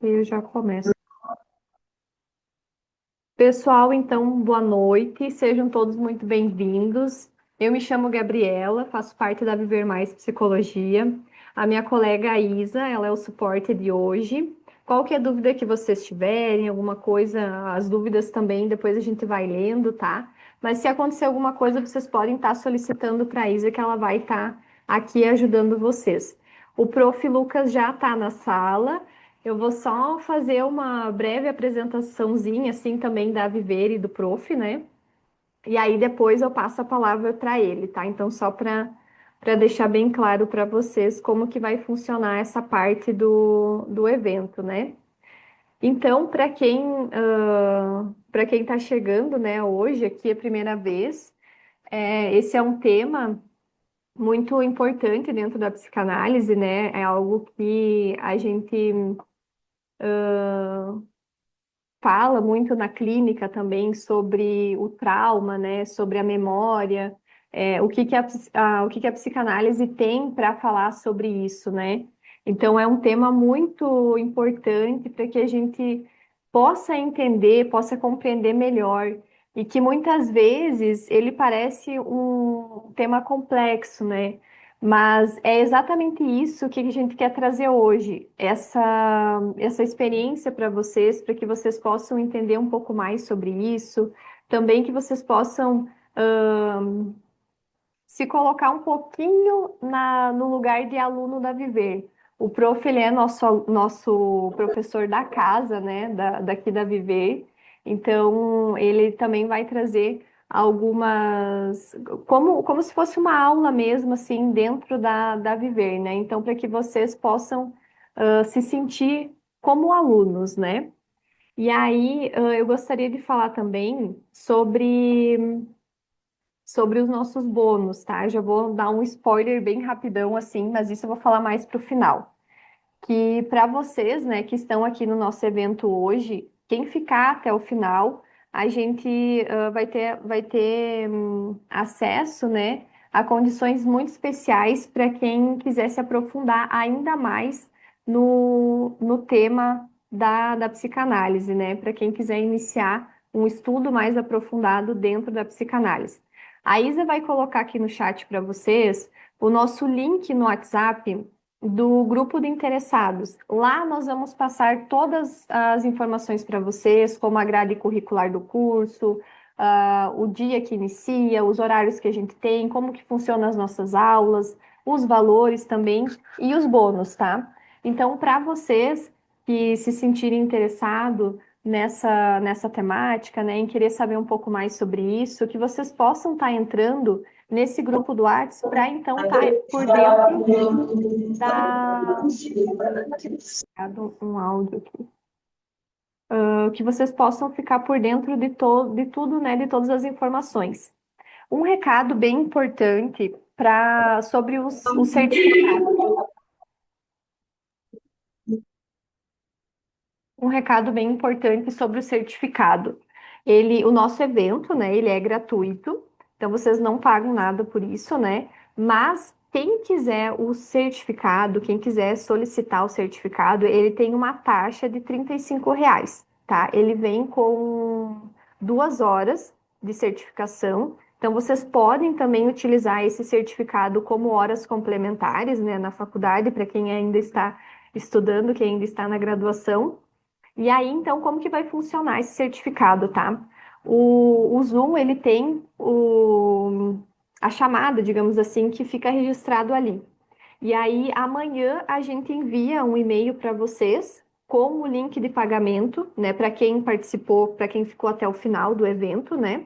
Eu já começo. Pessoal, então, boa noite, sejam todos muito bem-vindos. Eu me chamo Gabriela, faço parte da Viver Mais Psicologia. A minha colega Isa, ela é o suporte de hoje. Qualquer dúvida que vocês tiverem, alguma coisa, as dúvidas também, depois a gente vai lendo, tá? Mas se acontecer alguma coisa, vocês podem estar solicitando para a Isa, que ela vai estar aqui ajudando vocês. O Prof. Lucas já está na sala. Eu vou só fazer uma breve apresentaçãozinha, assim, também da Viver e do Prof, né? E aí depois eu passo a palavra para ele, tá? Então, só para deixar bem claro para vocês como que vai funcionar essa parte do evento, né? Então, para quem está chegando, né, hoje aqui é a primeira vez, esse é um tema muito importante dentro da psicanálise, né? É algo que a gente fala muito na clínica também sobre o trauma, né, sobre a memória, o que que o que que a psicanálise tem para falar sobre isso, né? Então é um tema muito importante para que a gente possa entender, possa compreender melhor e que muitas vezes ele parece um tema complexo, né? Mas é exatamente isso que a gente quer trazer hoje, essa experiência para vocês, para que vocês possam entender um pouco mais sobre isso, também que vocês possam se colocar um pouquinho no lugar de aluno da Viver. O prof, ele é nosso professor da casa, né, daqui da Viver, então ele também vai trazer algumas, como se fosse uma aula mesmo, assim, dentro da Viver, né, então para que vocês possam se sentir como alunos, né. E aí, eu gostaria de falar também sobre os nossos bônus, tá? Eu já vou dar um spoiler bem rapidão assim, mas isso eu vou falar mais para o final. Que para vocês, né, que estão aqui no nosso evento hoje, quem ficar até o final, a gente vai ter acesso, né, a condições muito especiais para quem quiser se aprofundar ainda mais no tema da psicanálise, né? Para quem quiser iniciar um estudo mais aprofundado dentro da psicanálise. A Isa vai colocar aqui no chat para vocês o nosso link no WhatsApp do grupo de interessados. Lá nós vamos passar todas as informações para vocês, como a grade curricular do curso, o dia que inicia, os horários que a gente tem, como que funcionam as nossas aulas, os valores também e os bônus, tá? Então, para vocês que se sentirem interessados nessa temática, né, em querer saber um pouco mais sobre isso, que vocês possam estar entrando nesse grupo do WhatsApp para então estar por dentro da. Um áudio aqui. Que vocês possam ficar por dentro de tudo, né, de todas as informações. Um recado bem importante sobre os certificados. Um recado bem importante sobre o certificado. O nosso evento, né, ele é gratuito, então vocês não pagam nada por isso, né? Mas quem quiser o certificado, quem quiser solicitar o certificado, ele tem uma taxa de R$ 35, tá? Ele vem com 2 horas de certificação, então vocês podem também utilizar esse certificado como horas complementares, né, na faculdade, para quem ainda está estudando, quem ainda está na graduação. E aí, então, como que vai funcionar esse certificado, tá? O Zoom, ele tem a chamada, digamos assim, que fica registrado ali. E aí, amanhã a gente envia um e-mail para vocês com o link de pagamento, né? Para quem participou, para quem ficou até o final do evento, né?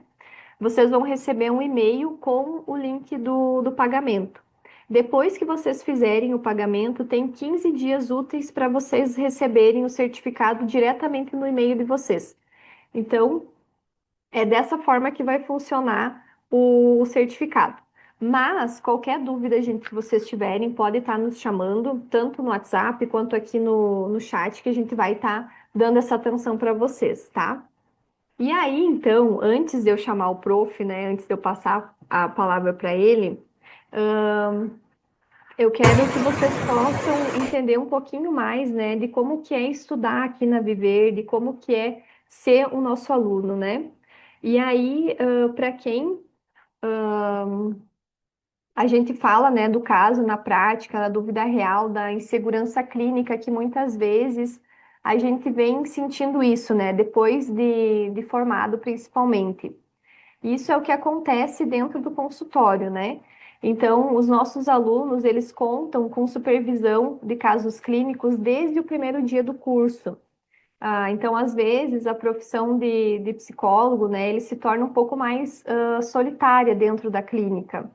Vocês vão receber um e-mail com o link do pagamento. Depois que vocês fizerem o pagamento, tem 15 dias úteis para vocês receberem o certificado diretamente no e-mail de vocês. Então, é dessa forma que vai funcionar o certificado. Mas qualquer dúvida, gente, que vocês tiverem, pode estar nos chamando, tanto no WhatsApp quanto aqui no chat, que a gente vai estar dando essa atenção para vocês, tá? E aí, então, antes de eu chamar o prof, né, antes de eu passar a palavra para ele, Eu quero que vocês possam entender um pouquinho mais, né, de como que é estudar aqui na Viver, de como que é ser o nosso aluno, né? E aí, para quem a gente fala, né, do caso na prática, da dúvida real, da insegurança clínica, que muitas vezes a gente vem sentindo isso, né, depois de formado, principalmente. Isso é o que acontece dentro do consultório, né? Então, os nossos alunos, eles contam com supervisão de casos clínicos desde o primeiro dia do curso. Então, às vezes, a profissão de psicólogo, né, ele se torna um pouco mais solitária dentro da clínica.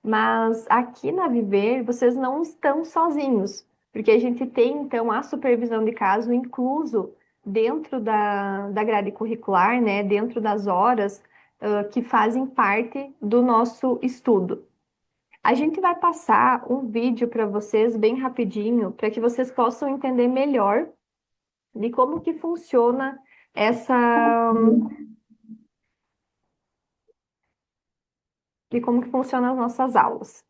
Mas aqui na Viver, vocês não estão sozinhos, porque a gente tem, então, a supervisão de caso incluso dentro da grade curricular, né, dentro das horas, que fazem parte do nosso estudo. A gente vai passar um vídeo para vocês bem rapidinho, para que vocês possam entender melhor de como que funciona essa, de como que funcionam as nossas aulas.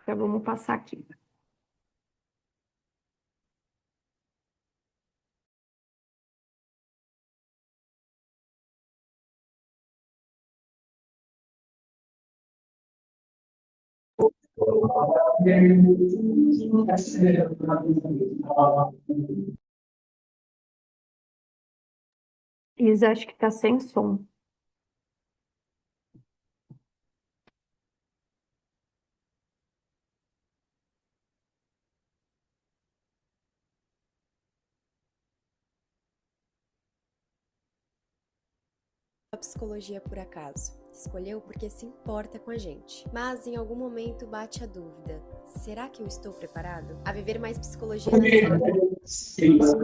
Então, vamos passar aqui. Isa, acho que está sem som. A psicologia por acaso. Escolheu porque se importa com a gente. Mas em algum momento bate a dúvida: será que eu estou preparado? A Viver Mais Psicologia nasceu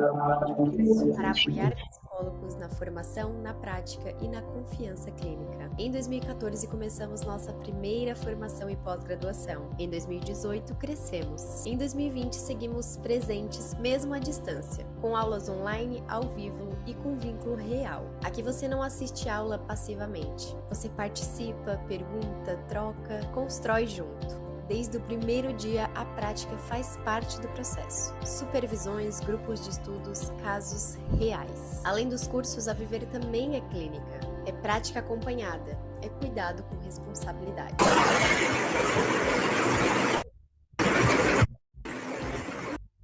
para apoiar psicólogos na formação, na prática e na confiança clínica. Em 2014 começamos nossa primeira formação e pós-graduação. Em 2018 crescemos. Em 2020 seguimos presentes mesmo à distância, com aulas online, ao vivo e com vínculo real. Aqui você não assiste aula passivamente. Você participa, pergunta, troca, constrói junto. Desde o primeiro dia, a prática faz parte do processo. Supervisões, grupos de estudos, casos reais. Além dos cursos, a Viver também é clínica. É prática acompanhada. É cuidado com responsabilidade.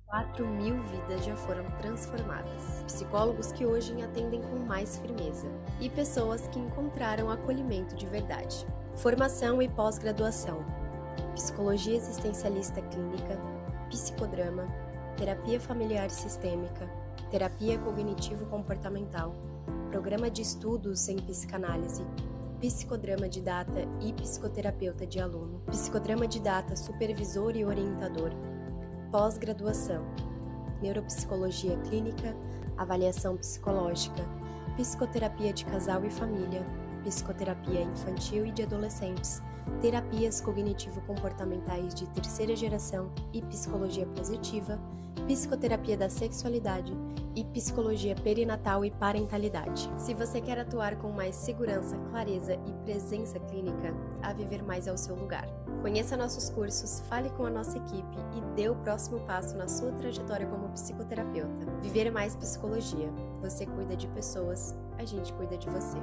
4.000 vidas já foram transformadas. Psicólogos que hoje atendem com mais firmeza. E pessoas que encontraram acolhimento de verdade. Formação e pós-graduação. Psicologia existencialista clínica, psicodrama, terapia familiar sistêmica, terapia cognitivo-comportamental, programa de estudos em psicanálise, psicodrama didata e psicoterapeuta de aluno, psicodrama didata supervisor e orientador, pós-graduação, neuropsicologia clínica, avaliação psicológica, psicoterapia de casal e família, psicoterapia infantil e de adolescentes, terapias cognitivo-comportamentais de terceira geração e psicologia positiva, psicoterapia da sexualidade e psicologia perinatal e parentalidade. Se você quer atuar com mais segurança, clareza e presença clínica, a Viver Mais é o seu lugar. Conheça nossos cursos, fale com a nossa equipe e dê o próximo passo na sua trajetória como psicoterapeuta. Viver Mais Psicologia. Você cuida de pessoas, a gente cuida de você.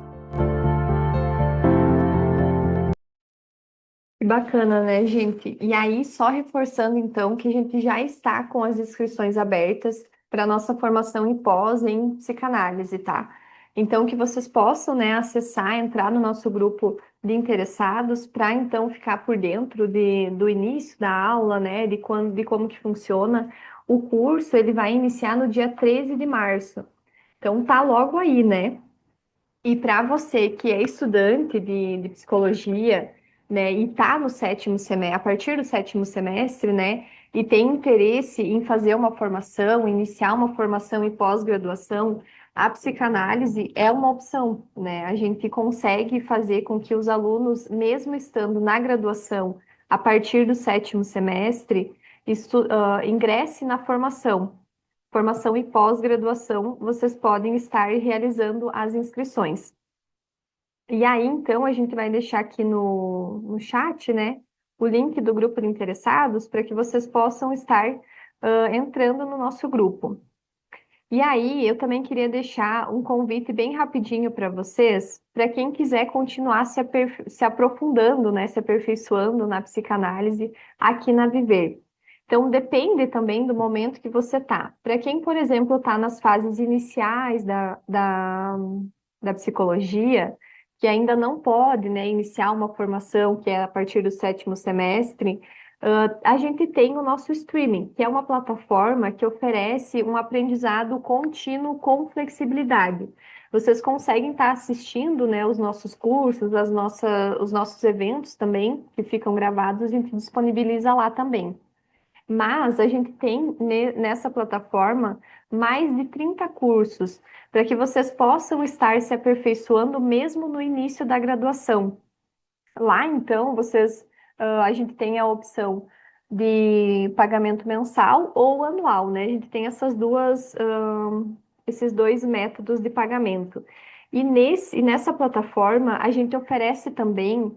Que bacana, né, gente? E aí, só reforçando então que a gente já está com as inscrições abertas para a nossa formação em pós em psicanálise, tá? Então, que vocês possam, né, acessar, entrar no nosso grupo de interessados para então ficar por dentro do início da aula, né, de quando, de como que funciona. O curso, ele vai iniciar no dia 13 de março. Então, tá logo aí, né? E para você que é estudante de psicologia, né, e está no sétimo semestre, a partir do sétimo semestre, né, e tem interesse em fazer uma formação, iniciar uma formação em pós-graduação, a psicanálise é uma opção, né? A gente consegue fazer com que os alunos, mesmo estando na graduação, a partir do sétimo semestre, ingresse na formação e pós-graduação, vocês podem estar realizando as inscrições. E aí, então, a gente vai deixar aqui no chat, né, o link do grupo de interessados para que vocês possam estar entrando no nosso grupo. E aí, eu também queria deixar um convite bem rapidinho para vocês, para quem quiser continuar se aprofundando, né, se aperfeiçoando na psicanálise aqui na Viver. Então, depende também do momento que você tá. Para quem, por exemplo, está nas fases iniciais da psicologia, que ainda não pode, né, iniciar uma formação que é a partir do sétimo semestre, a gente tem o nosso streaming, que é uma plataforma que oferece um aprendizado contínuo com flexibilidade. Vocês conseguem estar assistindo, né, os nossos cursos, os nossos eventos também, que ficam gravados, a gente disponibiliza lá também. Mas a gente tem nessa plataforma mais de 30 cursos para que vocês possam estar se aperfeiçoando mesmo no início da graduação. Lá, então, a gente tem a opção de pagamento mensal ou anual, né? A gente tem esses dois métodos de pagamento. E nessa plataforma, a gente oferece também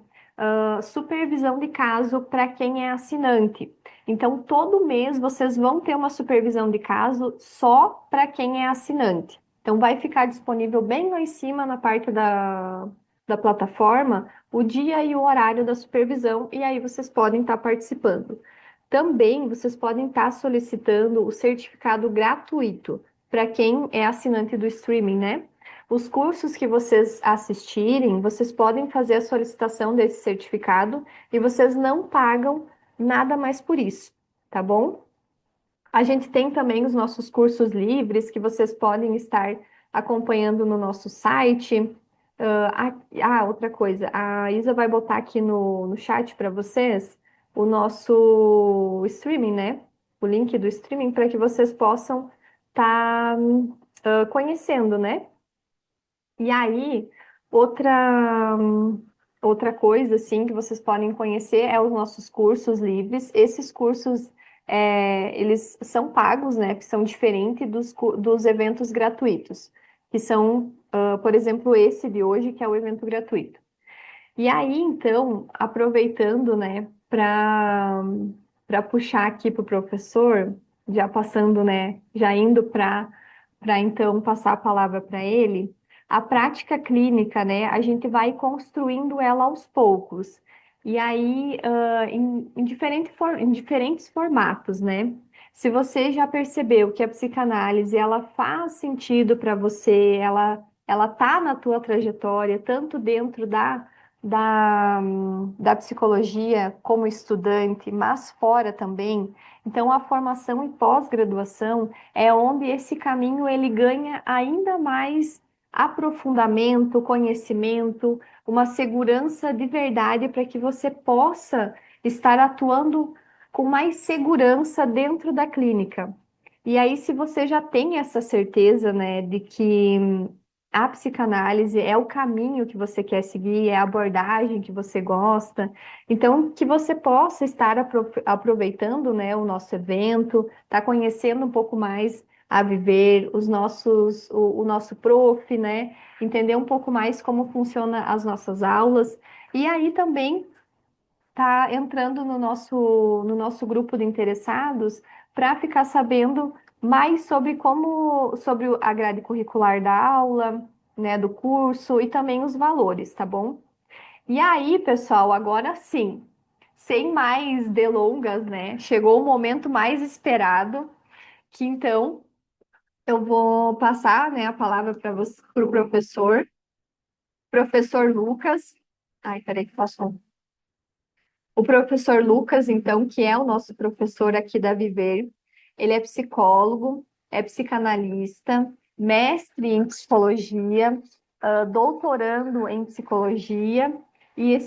supervisão de caso para quem é assinante. Então, todo mês vocês vão ter uma supervisão de caso só para quem é assinante. Então, vai ficar disponível bem lá em cima na parte da plataforma o dia e o horário da supervisão, e aí vocês podem estar participando. Também vocês podem estar solicitando o certificado gratuito para quem é assinante do streaming, né? Os cursos que vocês assistirem, vocês podem fazer a solicitação desse certificado e vocês não pagam nada mais por isso, tá bom? A gente tem também os nossos cursos livres que vocês podem estar acompanhando no nosso site. Outra coisa, a Isa vai botar aqui no chat para vocês o nosso streaming, né? O link do streaming para que vocês possam estar conhecendo, né? E aí, outra, outra coisa, assim, que vocês podem conhecer é os nossos cursos livres. Esses cursos, eles são pagos, né? Que são diferentes dos eventos gratuitos, que são, por exemplo, esse de hoje, que é o evento gratuito. E aí, então, aproveitando, né, para puxar aqui para o professor, já passando, né, já indo para então passar a palavra para ele, a prática clínica, né, a gente vai construindo ela aos poucos. E aí, em diferentes formatos, né? Se você já percebeu que a psicanálise ela faz sentido para você, ela tá na tua trajetória, tanto dentro da psicologia como estudante, mas fora também. Então, a formação e pós-graduação é onde esse caminho ele ganha ainda mais aprofundamento, conhecimento, uma segurança de verdade para que você possa estar atuando com mais segurança dentro da clínica. E aí, se você já tem essa certeza, né, de que a psicanálise é o caminho que você quer seguir, é a abordagem que você gosta. Então, que você possa estar aproveitando, né, o nosso evento, tá conhecendo um pouco mais a Viver, o nosso prof, né, entender um pouco mais como funciona as nossas aulas. E aí também tá entrando no nosso grupo de interessados para ficar sabendo mais sobre a grade curricular da aula, né, do curso e também os valores, tá bom? E aí, pessoal, agora sim, sem mais delongas, né? Chegou o momento mais esperado, que então eu vou passar, né, a palavra para você, para o professor Lucas. Ai, peraí que passou. O professor Lucas, então, que é o nosso professor aqui da Viver, ele é psicólogo, é psicanalista, mestre em psicologia, doutorando em psicologia e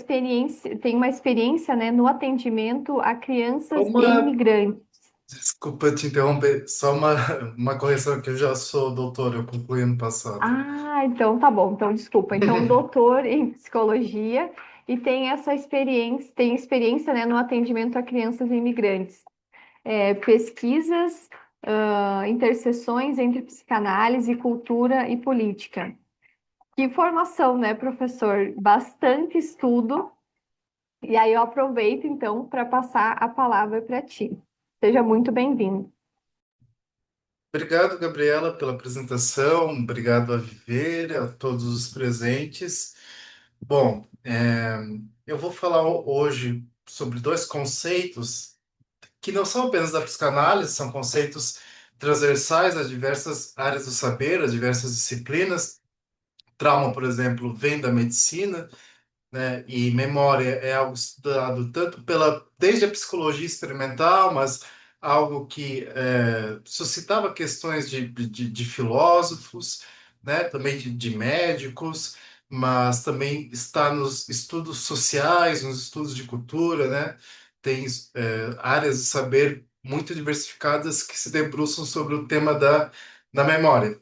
tem uma experiência, né, no atendimento a crianças e Uma, imigrantes. desculpa te interromper, só uma correção que eu já sou doutor, eu concluí ano passado. Ah, então tá bom. Então, desculpa. Então, doutor em psicologia e tem experiência, né, no atendimento a crianças e imigrantes. Pesquisas, interseções entre psicanálise, cultura e política. Que formação, né, professor? Bastante estudo E aí eu aproveito então para passar a palavra para ti. Seja muito bem-vindo. Obrigado, Gabriela, pela apresentação. Obrigado a Viver, a todos os presentes. Bom, eu vou falar hoje sobre dois conceitos que não são apenas da psicanálise, são conceitos transversais a diversas áreas do saber, a diversas disciplinas. Trauma, por exemplo, vem da medicina, né? E memória é algo estudado tanto desde a psicologia experimental, mas algo que suscitava questões de filósofos, né? Também de médicos, mas também está nos estudos sociais, nos estudos de cultura, né? Tem áreas de saber muito diversificadas que se debruçam sobre o tema da memória.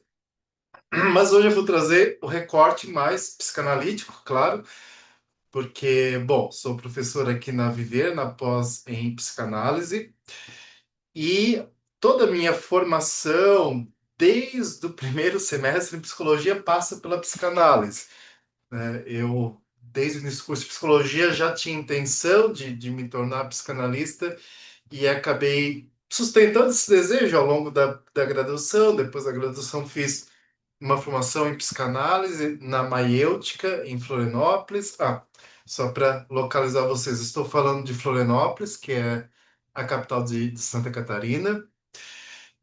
Mas hoje eu vou trazer o recorte mais psicanalítico, claro, porque, bom, sou professor aqui na Viver, na pós em psicanálise, e toda a minha formação, desde o primeiro semestre em psicologia, passa pela psicanálise, né? Eu, desde o início do curso de psicologia, já tinha intenção de me tornar psicanalista e acabei sustentando esse desejo ao longo da graduação. Depois da graduação, fiz uma formação em psicanálise na Maiêutica, em Florianópolis. Ah, só para localizar vocês, estou falando de Florianópolis, que é a capital de Santa Catarina,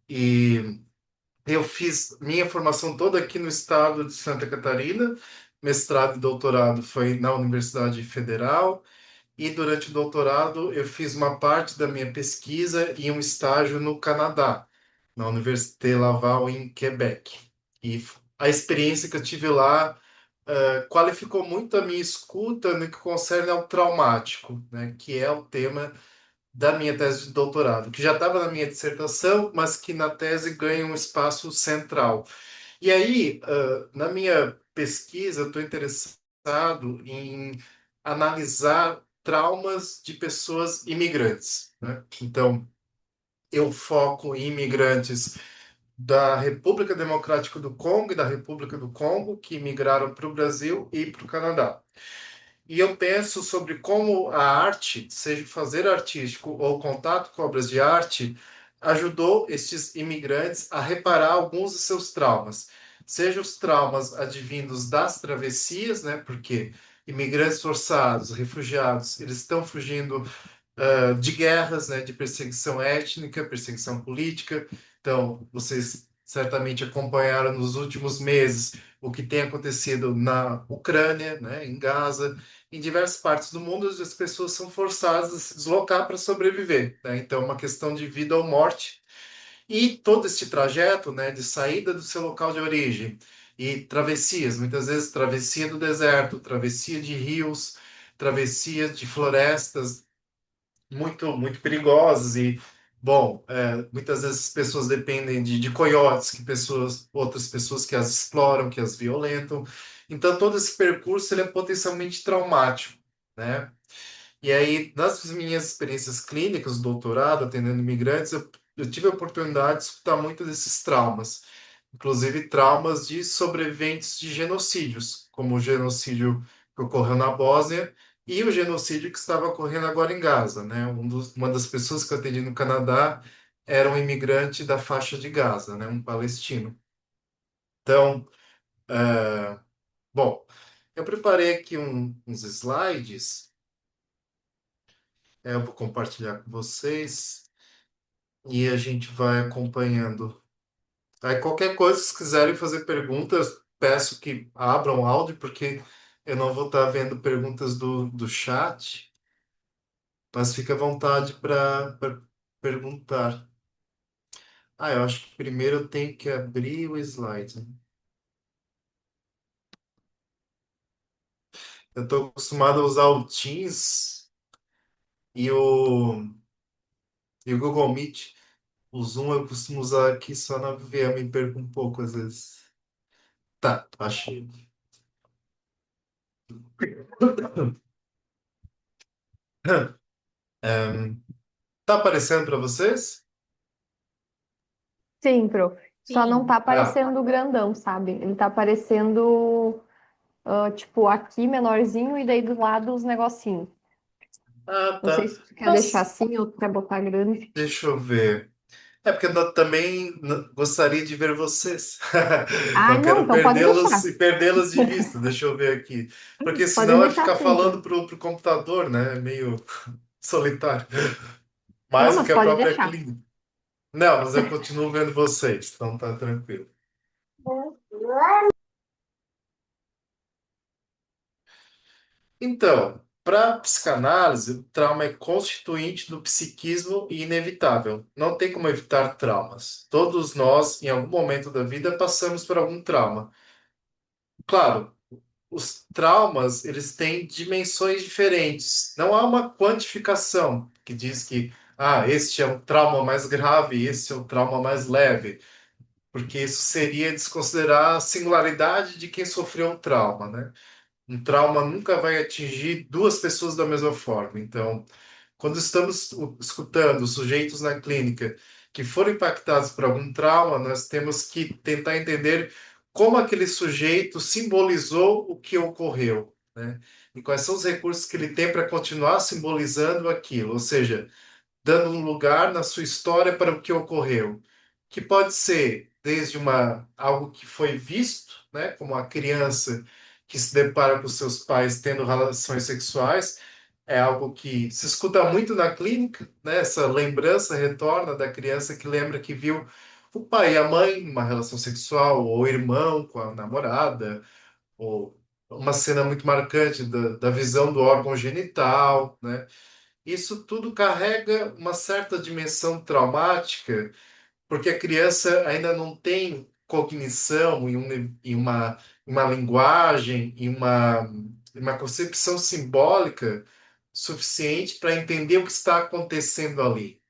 e eu fiz minha formação toda aqui no estado de Santa Catarina. Mestrado e doutorado foi na Universidade Federal, e durante o doutorado eu fiz uma parte da minha pesquisa e um estágio no Canadá, na Université Laval, em Quebec. E a experiência que eu tive lá qualificou muito a minha escuta no que concerne ao traumático, né, que é o tema da minha tese de doutorado, que já estava na minha dissertação, mas que na tese ganha um espaço central. E aí, na minha pesquisa, eu estou interessado em analisar traumas de pessoas imigrantes, né? Então, eu foco em imigrantes da República Democrática do Congo e da República do Congo que migraram para o Brasil e para o Canadá. E eu penso sobre como a arte, seja o fazer artístico ou o contato com obras de arte, ajudou estes imigrantes a reparar alguns de seus traumas. Seja os traumas advindos das travessias, né? Porque imigrantes forçados, refugiados, eles estão fugindo de guerras, né, de perseguição étnica, perseguição política. Então, vocês certamente acompanharam nos últimos meses o que tem acontecido na Ucrânia, né, em Gaza, em diversas partes do mundo, as pessoas são forçadas a se deslocar para sobreviver, né? Então, é uma questão de vida ou morte. E todo este trajeto, né, de saída do seu local de origem e travessias, muitas vezes travessia do deserto, travessia de rios, travessia de florestas, muito perigosas e bom, muitas vezes as pessoas dependem de coiotes, que outras pessoas que as exploram, que as violentam. Então todo esse percurso ele é potencialmente traumático, né? E aí, nas minhas experiências clínicas, doutorado, atendendo imigrantes, eu tive a oportunidade de escutar muito desses traumas, inclusive traumas de sobreviventes de genocídios, como o genocídio que ocorreu na Bósnia e o genocídio que estava ocorrendo agora em Gaza, né? Uma das pessoas que eu atendi no Canadá era um imigrante da faixa de Gaza, né? Um palestino. Então, bom, eu preparei aqui uns slides, eu vou compartilhar com vocês. E a gente vai acompanhando. Aí qualquer coisa, se quiserem fazer perguntas, peço que abram o áudio, porque eu não vou estar vendo perguntas do chat, mas fica à vontade para perguntar. Ah, eu acho que primeiro eu tenho que abrir o slide. Eu estou acostumado a usar o Teams e o Google Meet. O Zoom eu costumo usar aqui só na VM, me perco um pouco às vezes. Tá, achei. Tá aparecendo para vocês? Sim, prof. Só não tá Sim. Ah, aparecendo grandão, sabe? Ele tá aparecendo, tipo, aqui menorzinho e daí do lado os negocinhos. Ah, Não sei tá. se tu quer deixar Nossa, assim ou tu quer botar grande. deixa eu ver. É porque eu também gostaria de ver vocês. Ah, Não não, quero então pode perdê-los deixar. e perdê-las de vista. Deixa eu ver aqui. Porque Pode senão é deixar ficar assim, falando então. pro computador, né? É meio solitário. Não, Mais do mas que a pode própria deixar. clínica. Não, mas eu continuo vendo vocês, então tá tranquilo. Então, para psicanálise, o trauma é constituinte do psiquismo e inevitável. Não tem como evitar traumas. Todos nós, em algum momento da vida, passamos por algum trauma. Claro, os traumas, eles têm dimensões diferentes. Não há uma quantificação que diz que, este é um trauma mais grave, esse é um trauma mais leve, porque isso seria desconsiderar a singularidade de quem sofreu um trauma, né? Um trauma nunca vai atingir duas pessoas da mesma forma. Então, quando estamos escutando sujeitos na clínica que foram impactados por algum trauma, nós temos que tentar entender como aquele sujeito simbolizou o que ocorreu, né? E quais são os recursos que ele tem para continuar simbolizando aquilo. Ou seja, dando um lugar na sua história para o que ocorreu, que pode ser desde algo que foi visto, né, como a criança que se depara com seus pais tendo relações sexuais, é algo que se escuta muito na clínica, né, essa lembrança retorna da criança que lembra que viu o pai e a mãe numa relação sexual, ou o irmão com a namorada, ou uma cena muito marcante da visão do órgão genital, né? Isso tudo carrega uma certa dimensão traumática, porque a criança ainda não tem cognição uma linguagem, uma concepção simbólica suficiente para entender o que está acontecendo ali.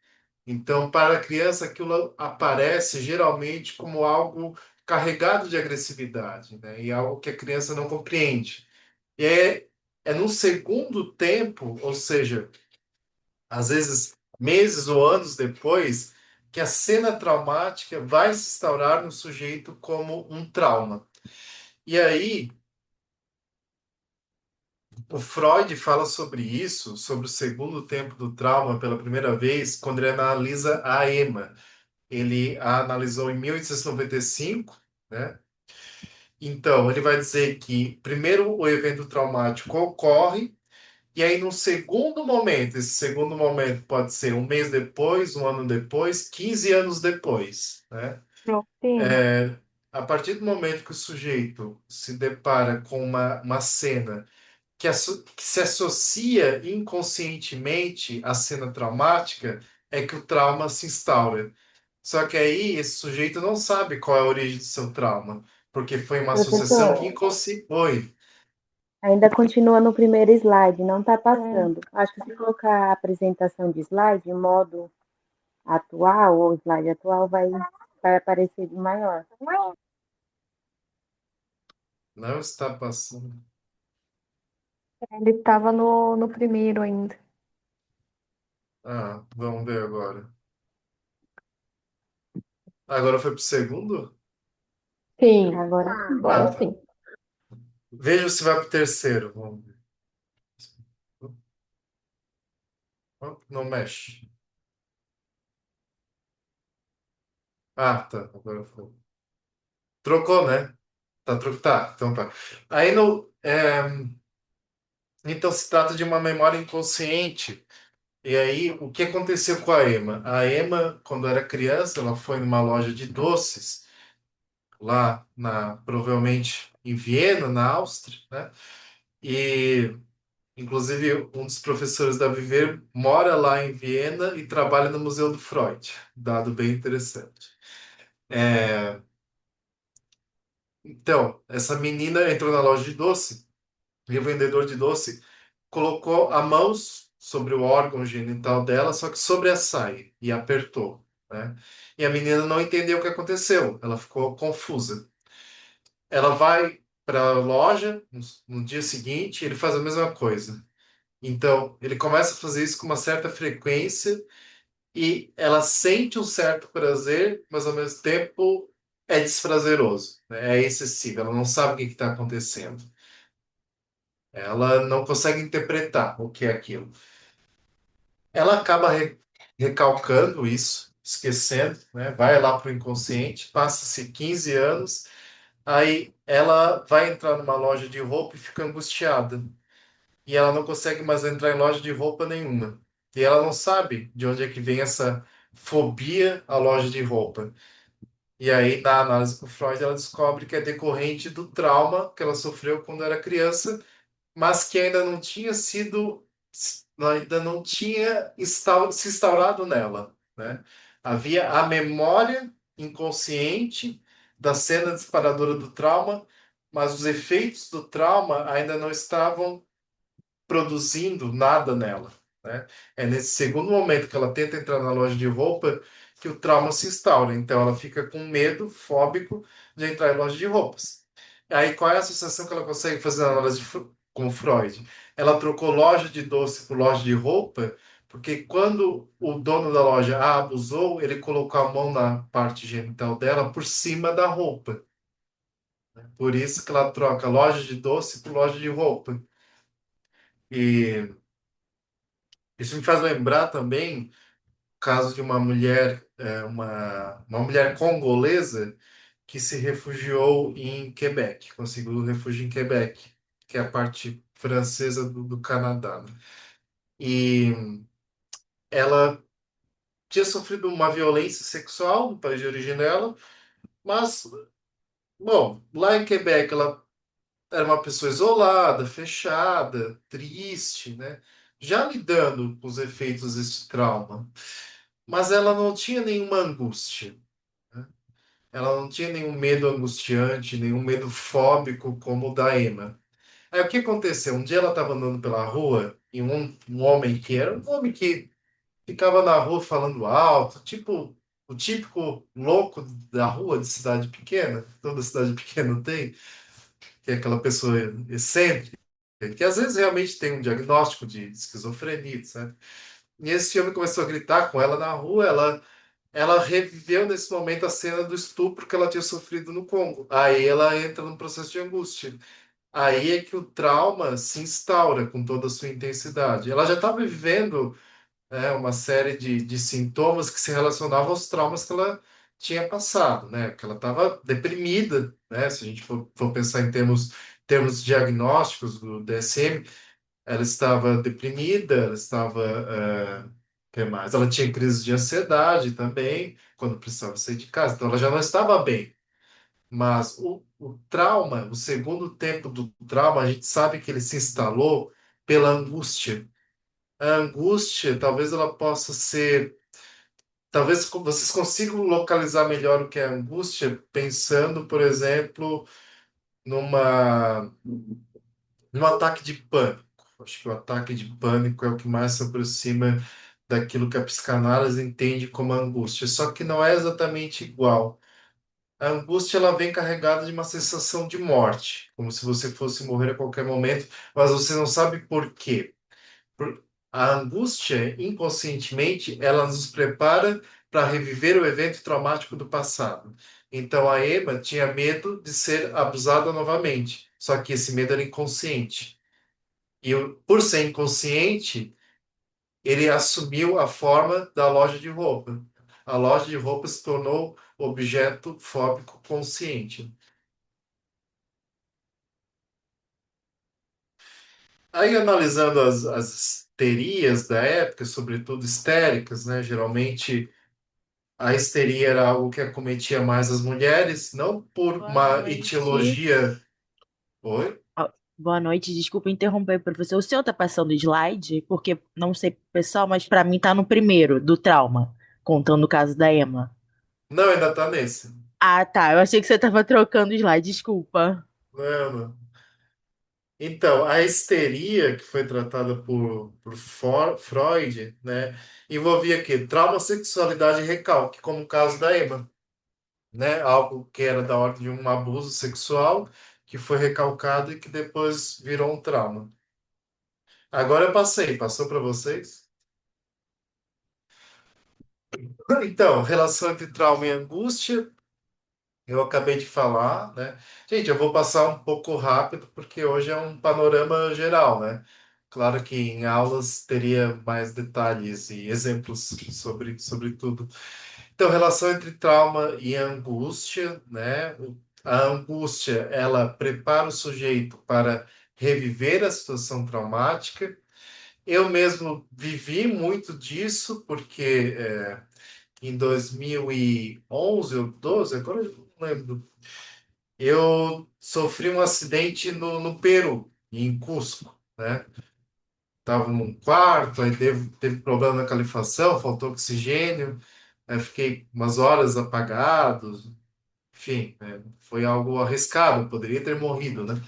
Então, para a criança, aquilo aparece geralmente como algo carregado de agressividade, né? E algo que a criança não compreende. E é num segundo tempo, ou seja, às vezes meses ou anos depois, que a cena traumática vai se instaurar no sujeito como um trauma. E aí, o Freud fala sobre isso, sobre o segundo tempo do trauma pela primeira vez, quando ele analisa a EMA. Ele a analisou em 1895, né? Então, ele vai dizer que primeiro o evento traumático ocorre. E aí, num segundo momento, esse segundo momento pode ser um mês depois, um ano depois, 15 anos depois, né? Sim. A partir do momento que o sujeito se depara com uma cena que se associa inconscientemente à cena traumática, é que o trauma se instaura. Só que aí esse sujeito não sabe qual é a origem do seu trauma, porque foi uma associação Professor, inconsciente. Oi, ainda continua no primeiro slide, não está É. passando. Acho que se colocar a apresentação de slide em modo atual ou slide atual vai aparecer de maior. não está passando. Ele estava no primeiro ainda. Vamos ver agora. Agora foi pro segundo? Sim, Agora Ah, agora tá. sim. Veja se vai pro terceiro. Vamos ver. Não mexe. Tá. Agora foi. Trocou, né? Tá, então tá. Aí no, então se trata de uma memória inconsciente. E aí, o que aconteceu com a Emma? A Emma, quando era criança, ela foi numa loja de doces, provavelmente em Viena, na Áustria, né? E inclusive, um dos professores da Viver mora lá em Viena e trabalha no Museu do Freud. Dado bem interessante. Então, essa menina entrou na loja de doce e o vendedor de doce colocou a mão sobre o órgão genital dela, só que sobre a saia, e apertou, né? E a menina não entendeu o que aconteceu. Ela ficou confusa. Ela vai para a loja no dia seguinte, ele faz a mesma coisa. Então, ele começa a fazer isso com uma certa frequência e ela sente um certo prazer, mas ao mesmo tempo é desprazeroso, né? É excessivo, ela não sabe o que está acontecendo. Ela não consegue interpretar o que é aquilo. ela acaba recalcando isso, esquecendo, né? Vai lá para o inconsciente, passa-se 15 anos, aí ela vai entrar numa loja de roupa e fica angustiada. E ela não consegue mais entrar em loja de roupa nenhuma. E ela não sabe de onde é que vem essa fobia à loja de roupa. E aí, na análise com Freud, ela descobre que é decorrente do trauma que ela sofreu quando era criança, mas que ainda não tinha sido, ainda não tinha se instaurado nela, né? Havia a memória inconsciente da cena disparadora do trauma, mas os efeitos do trauma ainda não estavam produzindo nada nela, né? É nesse segundo momento que ela tenta entrar na loja de roupa que o trauma se instaura. Então ela fica com medo fóbico de entrar em loja de roupas. Aí qual é a associação que ela consegue fazer na análise com Freud? Ela trocou loja de doce por loja de roupa, porque quando o dono da loja a abusou, ele colocou a mão na parte genital dela por cima da roupa. Por isso que ela troca loja de doce por loja de roupa. E isso me faz lembrar também o caso de uma mulher, uma mulher congolesa que se refugiou em Quebec, conseguiu refúgio em Quebec, que é a parte francesa do Canadá, né? E ela tinha sofrido uma violência sexual no país de origem dela, mas, bom, lá em Quebec ela era uma pessoa isolada, fechada, triste, né? Já lidando com os efeitos desse trauma. Mas ela não tinha nenhuma angústia, né? Ela não tinha nenhum medo angustiante, nenhum medo fóbico como o da Emma. Aí o que aconteceu? Um dia ela estava andando pela rua e um homem que era um homem que ficava na rua falando alto, tipo o típico louco da rua de cidade pequena, toda cidade pequena tem, que é aquela pessoa excêntrica, que às vezes realmente tem um diagnóstico de esquizofrenia, etc. E esse homem começou a gritar com ela na rua, ela reviveu nesse momento a cena do estupro que ela tinha sofrido no Congo. Aí ela entra num processo de angústia. Aí é que o trauma se instaura com toda a sua intensidade. Ela já estava vivendo, uma série de sintomas que se relacionavam aos traumas que ela tinha passado, né? Que ela estava deprimida, né? Se a gente for pensar em termos diagnósticos do DSM, ela estava deprimida, ela estava. Que mais? Ela tinha crise de ansiedade também, quando precisava sair de casa. Então, ela já não estava bem. Mas o trauma, o segundo tempo do trauma, a gente sabe que ele se instalou pela angústia. A angústia, talvez ela possa ser. Talvez vocês consigam localizar melhor o que é angústia, pensando, por exemplo, numa no ataque de pânico. Acho que o ataque de pânico é o que mais se aproxima daquilo que a psicanálise entende como angústia, só que não é exatamente igual. A angústia ela vem carregada de uma sensação de morte, como se você fosse morrer a qualquer momento, mas você não sabe por quê. A angústia, inconscientemente, ela nos prepara para reviver o evento traumático do passado. Então a Emma tinha medo de ser abusada novamente, só que esse medo era inconsciente. E por ser inconsciente, ele assumiu a forma da loja de roupa. A loja de roupa se tornou objeto fóbico consciente. Aí, analisando as histerias da época, sobretudo histéricas, né? Geralmente a histeria era algo que acometia mais as mulheres, não por Boa uma noite. etiologia. Oi? Ó, boa noite, desculpa interromper, professor. O senhor está passando o slide? Porque não sei pro pessoal, mas para mim tá no primeiro, do trauma, contando o caso da Emma. Não, ainda tá nesse. Ah, tá. Eu achei que você estava trocando o slide, desculpa. Não, não. Então, a histeria que foi tratada por Freud, né, envolvia quê? Trauma, sexualidade e recalque, como o caso da Emma, né? Algo que era da ordem de um abuso sexual que foi recalcado e que depois virou um trauma. Agora eu passou para vocês? Então, relação entre trauma e angústia, eu acabei de falar, né? Gente, eu vou passar um pouco rápido porque hoje é um panorama geral, né? Claro que em aulas teria mais detalhes e exemplos sobre tudo. Então, relação entre trauma e angústia, né? A angústia, ela prepara o sujeito para reviver a situação traumática. Eu mesmo vivi muito disso, porque em 2011 ou 12, agora eu não lembro, eu sofri um acidente no Peru, em Cusco, né? Estava num quarto, aí teve problema na calefação, faltou oxigênio, aí fiquei umas horas apagado, enfim, foi algo arriscado, poderia ter morrido, né?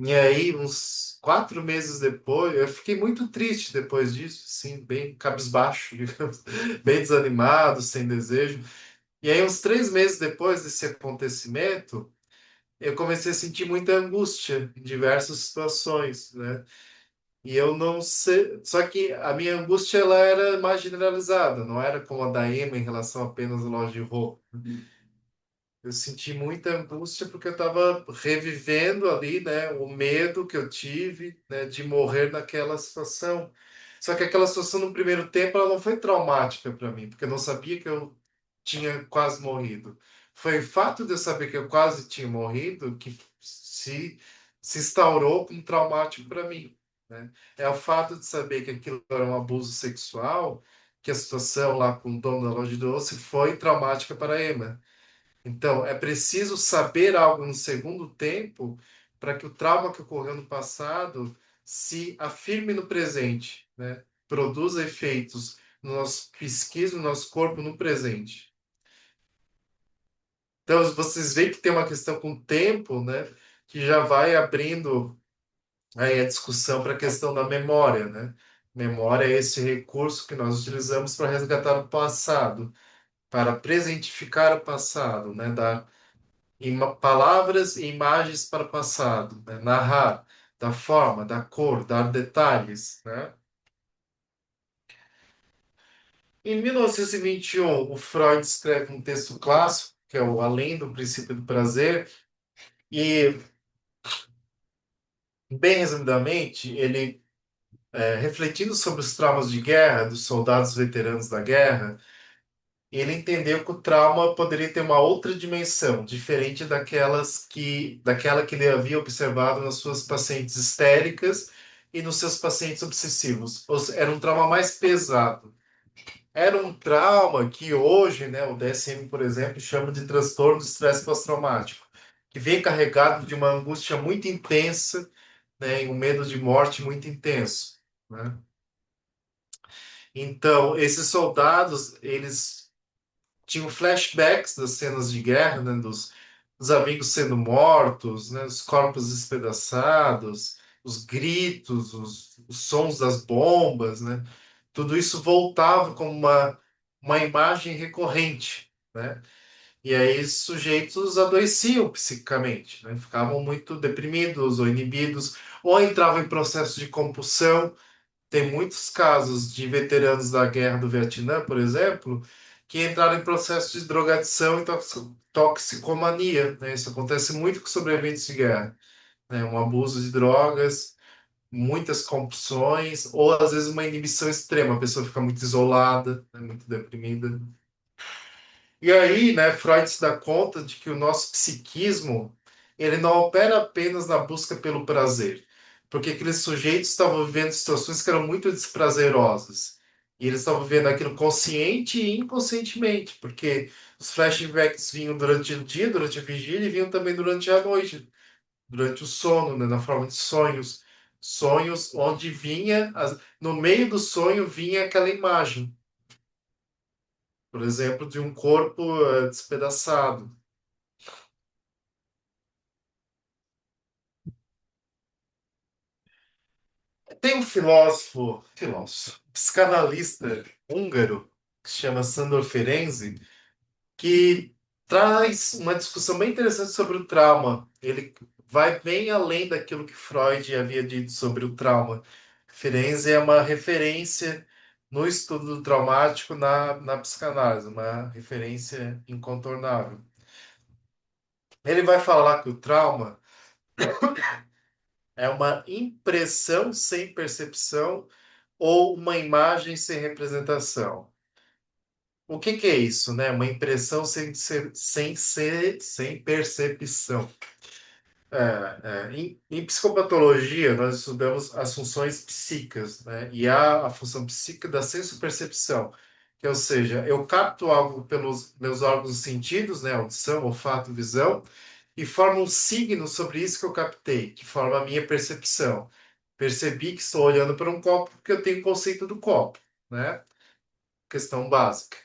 E aí, uns 4 meses depois, eu fiquei muito triste depois disso, assim, bem cabisbaixo, digamos, bem desanimado, sem desejo. E aí, uns 3 meses depois desse acontecimento, eu comecei a sentir muita angústia em diversas situações, né? E eu não sei. Só que a minha angústia ela era mais generalizada, não era como a da Emma em relação apenas à loja de roupa. Eu senti muita angústia porque eu estava revivendo ali, né, o medo que eu tive, né, de morrer naquela situação. Só que aquela situação no primeiro tempo ela não foi traumática para mim, porque eu não sabia que eu tinha quase morrido. Foi o fato de eu saber que eu quase tinha morrido que se instaurou como traumático para mim, né? É o fato de saber que aquilo era um abuso sexual, que a situação lá com o dono da loja de doce foi traumática para a Emma. Então, é preciso saber algo no segundo tempo para que o trauma que ocorreu no passado se afirme no presente, né? Produza efeitos no nosso psiquismo, no nosso corpo no presente. Então, vocês veem que tem uma questão com o tempo, né? Que já vai abrindo aí a discussão para a questão da memória, né? Memória é esse recurso que nós utilizamos para resgatar o passado, para presentificar o passado, né? Dar palavras e imagens para o passado, né? Narrar, da forma, da cor, dar detalhes, né? Em 1921, o Freud escreve um texto clássico, que é o Além do Princípio do Prazer, e, bem resumidamente, ele, refletindo sobre os traumas de guerra dos soldados veteranos da guerra, ele entendeu que o trauma poderia ter uma outra dimensão, diferente daquela que ele havia observado nas suas pacientes histéricas e nos seus pacientes obsessivos. Ou seja, era um trauma mais pesado. Era um trauma que hoje, né, o DSM, por exemplo, chama de transtorno de estresse pós-traumático, que vem carregado de uma angústia muito intensa, né, e um medo de morte muito intenso, né? Então, esses soldados, eles tinham flashbacks das cenas de guerra, né, dos amigos sendo mortos, né, os corpos despedaçados, os gritos, os sons das bombas, né, tudo isso voltava como uma imagem recorrente, né, e aí esses sujeitos adoeciam psiquicamente, né, ficavam muito deprimidos ou inibidos, ou entravam em processo de compulsão. Tem muitos casos de veteranos da guerra do Vietnã, por exemplo, que entraram em processo de drogadição e toxicomania, né? Isso acontece muito com sobreviventes de guerra, né? Um abuso de drogas, muitas compulsões, ou às vezes uma inibição extrema, a pessoa fica muito isolada, né? Muito deprimida. E aí, né, Freud se dá conta de que o nosso psiquismo, ele não opera apenas na busca pelo prazer, porque aqueles sujeitos estavam vivendo situações que eram muito desprazerosas. E eles estavam vivendo aquilo consciente e inconscientemente, porque os flashbacks vinham durante o dia, durante a vigília, e vinham também durante a noite, durante o sono, né, na forma de sonhos. Sonhos onde vinha, no meio do sonho vinha aquela imagem, por exemplo, de um corpo despedaçado. Tem um psicanalista húngaro, que se chama Sándor Ferenczi, que traz uma discussão bem interessante sobre o trauma. Ele vai bem além daquilo que Freud havia dito sobre o trauma. Ferenczi é uma referência no estudo do traumático na psicanálise, uma referência incontornável. Ele vai falar que o trauma É uma impressão sem percepção ou uma imagem sem representação. O que que é isso, né? Uma impressão sem percepção. Em psicopatologia, nós estudamos as funções psíquicas, né? E há a função psíquica da sensopercepção, que, ou seja, eu capto algo pelos meus órgãos dos sentidos, né? Audição, olfato, visão, e formo um signo sobre isso que eu captei, que forma a minha percepção. Percebi que estou olhando para um copo porque eu tenho conceito do copo, né? Questão básica.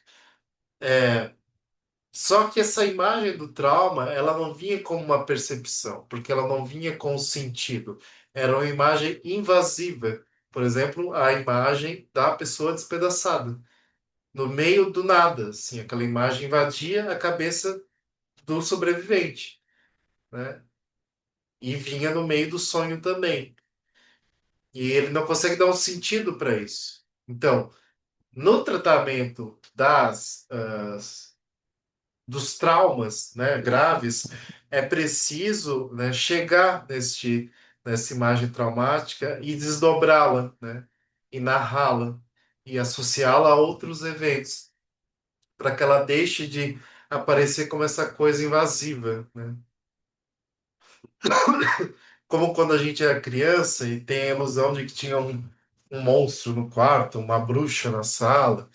Só que essa imagem do trauma, ela não vinha como uma percepção, porque ela não vinha com o sentido. Era uma imagem invasiva. Por exemplo, a imagem da pessoa despedaçada, no meio do nada, assim, aquela imagem invadia a cabeça do sobrevivente, né? E vinha no meio do sonho também. E ele não consegue dar um sentido para isso. Então, no tratamento dos traumas, né, graves, é preciso, né, chegar nessa imagem traumática e desdobrá-la, né, e narrá-la e associá-la a outros eventos, para que ela deixe de aparecer como essa coisa invasiva, né? Como quando a gente era criança e tem a ilusão de que tinha um monstro no quarto, uma bruxa na sala.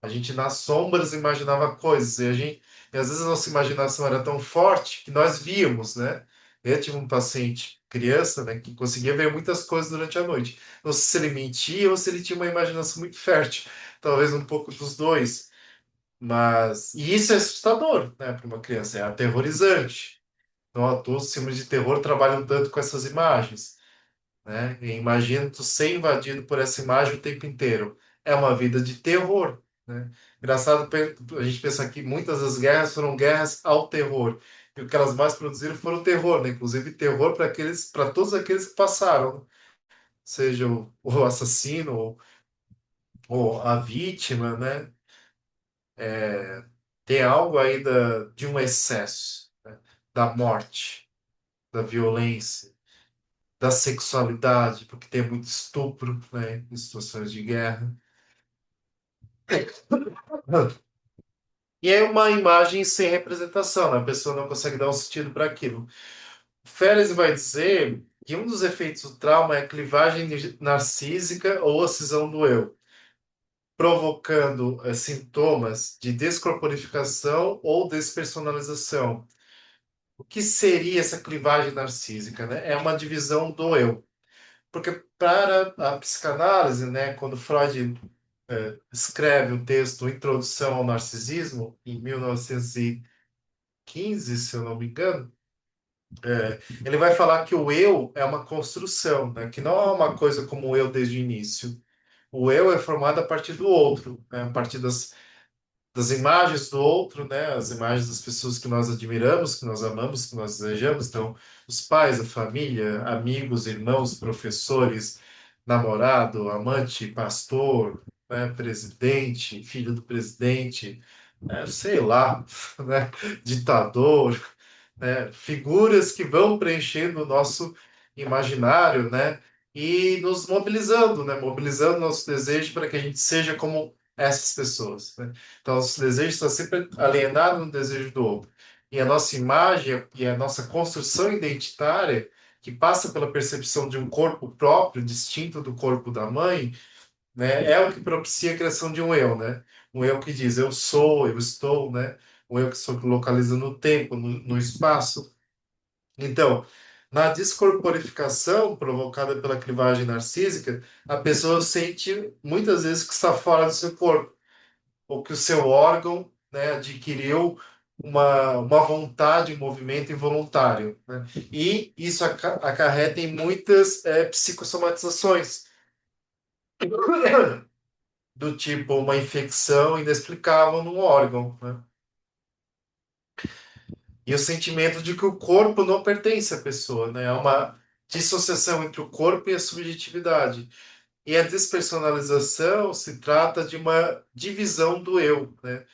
A gente nas sombras imaginava coisas e às vezes a nossa imaginação era tão forte que nós víamos, né? Eu tive um paciente criança, né, que conseguia ver muitas coisas durante a noite. Não sei se ele mentia ou se ele tinha uma imaginação muito fértil, talvez um pouco dos dois. Mas e isso é assustador, né, para uma criança, é aterrorizante. Não à toa os filmes de terror trabalham tanto com essas imagens, né? E imagina tu ser invadido por essa imagem o tempo inteiro. É uma vida de terror, né? Engraçado a gente pensar que muitas das guerras foram guerras ao terror. E o que elas mais produziram foram terror, né? Inclusive terror para todos aqueles que passaram, né? Seja o assassino ou a vítima, né? Tem algo aí de um excesso, né? Da morte, da violência, da sexualidade, porque tem muito estupro, né? Em situações de guerra. E é uma imagem sem representação, né? A pessoa não consegue dar um sentido para aquilo. Férez vai dizer que um dos efeitos do trauma é a clivagem narcísica ou a cisão do eu, provocando sintomas de descorporificação ou despersonalização. O que seria essa clivagem narcísica, né? É uma divisão do eu. Porque para a psicanálise, né, quando Freud escreve o texto Introdução ao Narcisismo, em 1915, se eu não me engano, ele vai falar que o eu é uma construção, né? Que não é uma coisa como o eu desde o início. O eu é formado a partir do outro, né? A partir das imagens do outro, né? As imagens das pessoas que nós admiramos, que nós amamos, que nós desejamos. Então, os pais, a família, amigos, irmãos, professores, namorado, amante, pastor, né? Presidente, filho do presidente, sei lá, né? Ditador, né? Figuras que vão preenchendo o nosso imaginário, né? E nos mobilizando, né? Mobilizando nosso desejo para que a gente seja como essas pessoas, né? Então, nosso desejo está sempre alienado no desejo do outro. E a nossa imagem e a nossa construção identitária, que passa pela percepção de um corpo próprio, distinto do corpo da mãe, né? É o que propicia a criação de um eu, né? Um eu que diz eu sou, eu estou, né? Um eu que se localiza no tempo, no espaço. Então, na descorporificação provocada pela clivagem narcísica, a pessoa sente muitas vezes que está fora do seu corpo, ou que o seu órgão, né, adquiriu uma vontade, um movimento involuntário, né? E isso acarreta em muitas psicossomatizações, do tipo uma infecção inexplicável num órgão, né? E o sentimento de que o corpo não pertence à pessoa, né? É uma dissociação entre o corpo e a subjetividade. E a despersonalização se trata de uma divisão do eu, né?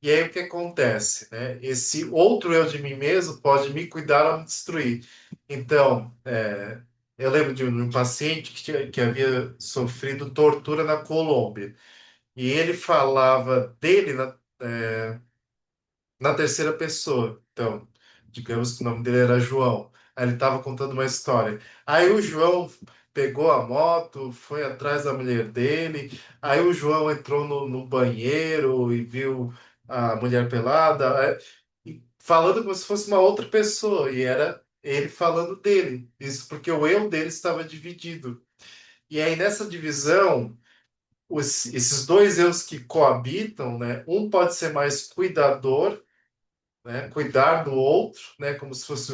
E aí o que acontece, né? Esse outro eu de mim mesmo pode me cuidar ou me destruir. Então, Eu lembro de um paciente que havia sofrido tortura na Colômbia. E ele falava dele na terceira pessoa. Então, digamos que o nome dele era João. Aí ele estava contando uma história. Aí o João pegou a moto, foi atrás da mulher dele. Aí o João entrou no banheiro e viu a mulher pelada, e falando como se fosse uma outra pessoa. E era ele falando dele. Isso porque o eu dele estava dividido. E aí nessa divisão esses dois eus que coabitam, né? Um pode ser mais cuidador, né? Cuidar do outro, né? Como se fosse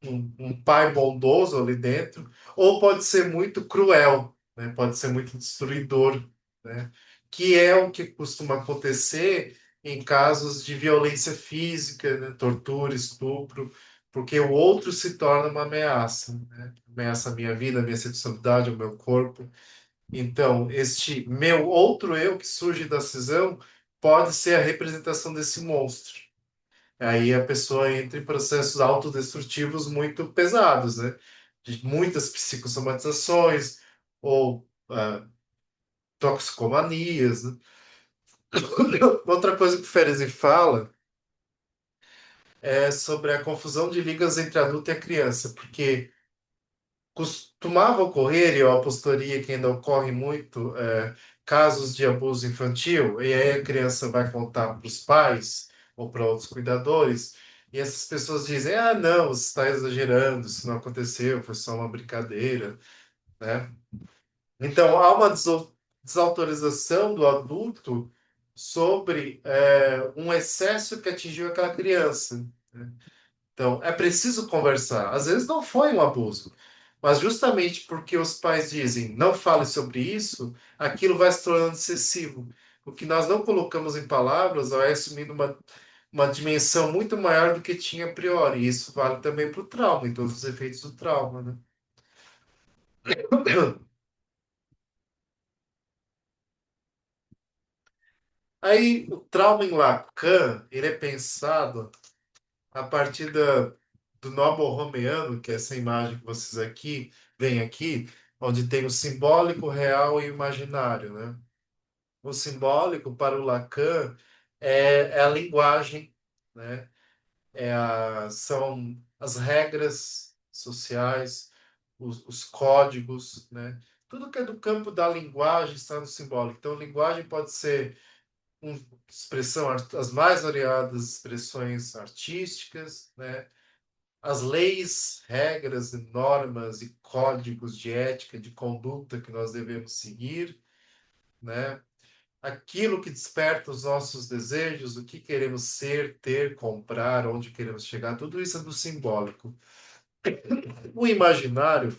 um pai bondoso ali dentro, ou pode ser muito cruel, né? Pode ser muito destruidor, né? Que é o que costuma acontecer em casos de violência física, né? Tortura, estupro, porque o outro se torna uma ameaça, né? Ameaça a minha vida, a minha sexualidade, o meu corpo. Então, este meu outro eu que surge da cisão pode ser a representação desse monstro. Aí a pessoa entra em processos autodestrutivos muito pesados, né? De muitas psicossomatizações ou toxicomanias, né? Outra coisa que o Ferezi fala é sobre a confusão de ligas entre adulto e a criança, porque costumava ocorrer, e eu apostaria que ainda ocorre muito, casos de abuso infantil, e aí a criança vai contar para os pais ou para outros cuidadores, e essas pessoas dizem: ah, não, você está exagerando, isso não aconteceu, foi só uma brincadeira, né? Então, há uma desautorização do adulto sobre um excesso que atingiu aquela criança, né? Então, é preciso conversar. Às vezes não foi um abuso, mas justamente porque os pais dizem não fale sobre isso, aquilo vai se tornando excessivo. O que nós não colocamos em palavras vai assumindo uma dimensão muito maior do que tinha a priori. E isso vale também para o trauma, em todos os efeitos do trauma, né? Aí, o trauma em Lacan, ele é pensado a partir do nó borromeano, que é essa imagem que vocês aqui veem aqui, onde tem o simbólico, real e o imaginário, né? O simbólico para o Lacan é a linguagem, né? São as regras sociais, os códigos, né? Tudo que é do campo da linguagem está no simbólico. Então, linguagem pode ser uma expressão, as mais variadas expressões artísticas, né? As leis, regras, e normas e códigos de ética, de conduta que nós devemos seguir, né? Aquilo que desperta os nossos desejos, o que queremos ser, ter, comprar, onde queremos chegar, tudo isso é do simbólico. O imaginário,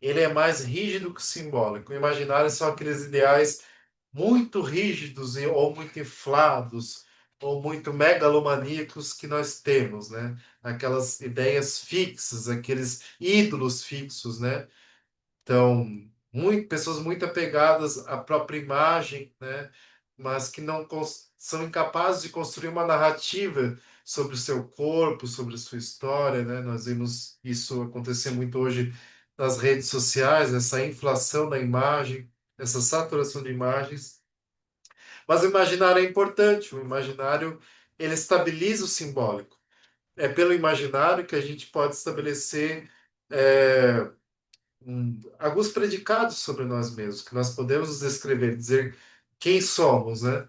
ele é mais rígido que o simbólico. O imaginário são aqueles ideais muito rígidos ou muito inflados ou muito megalomaníacos que nós temos, né? Aquelas ideias fixas, aqueles ídolos fixos, né? Então, pessoas muito apegadas à própria imagem, né? Mas que não são incapazes de construir uma narrativa sobre o seu corpo, sobre a sua história, né? Nós vemos isso acontecer muito hoje nas redes sociais, essa inflação da imagem, essa saturação de imagens. Mas o imaginário é importante, o imaginário ele estabiliza o simbólico. É pelo imaginário que a gente pode estabelecer alguns predicados sobre nós mesmos, que nós podemos nos descrever, dizer quem somos, né?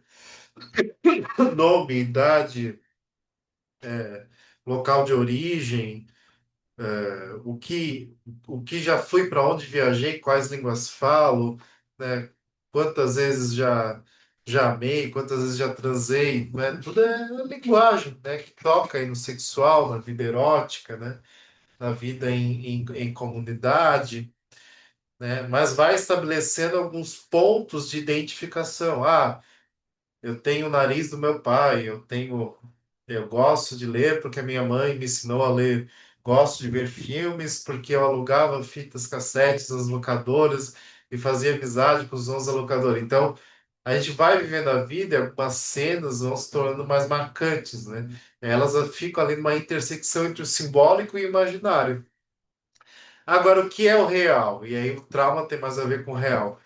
Nome, idade, local de origem, o que já fui, para onde viajei, quais línguas falo, né? Quantas vezes já amei, quantas vezes já transei, né? Tudo é linguagem, né? Que toca aí no sexual, na vida erótica, né? Na vida em comunidade, né? Mas vai estabelecendo alguns pontos de identificação. Ah, eu tenho o nariz do meu pai, eu gosto de ler porque a minha mãe me ensinou a ler. Gosto de ver filmes porque eu alugava fitas cassetes nas locadoras e fazia amizade com os donos da locadora. Então, a gente vai vivendo a vida e algumas cenas vão se tornando mais marcantes, né? Elas ficam ali numa intersecção entre o simbólico e o imaginário. Agora, o que é o real? E aí o trauma tem mais a ver com o real.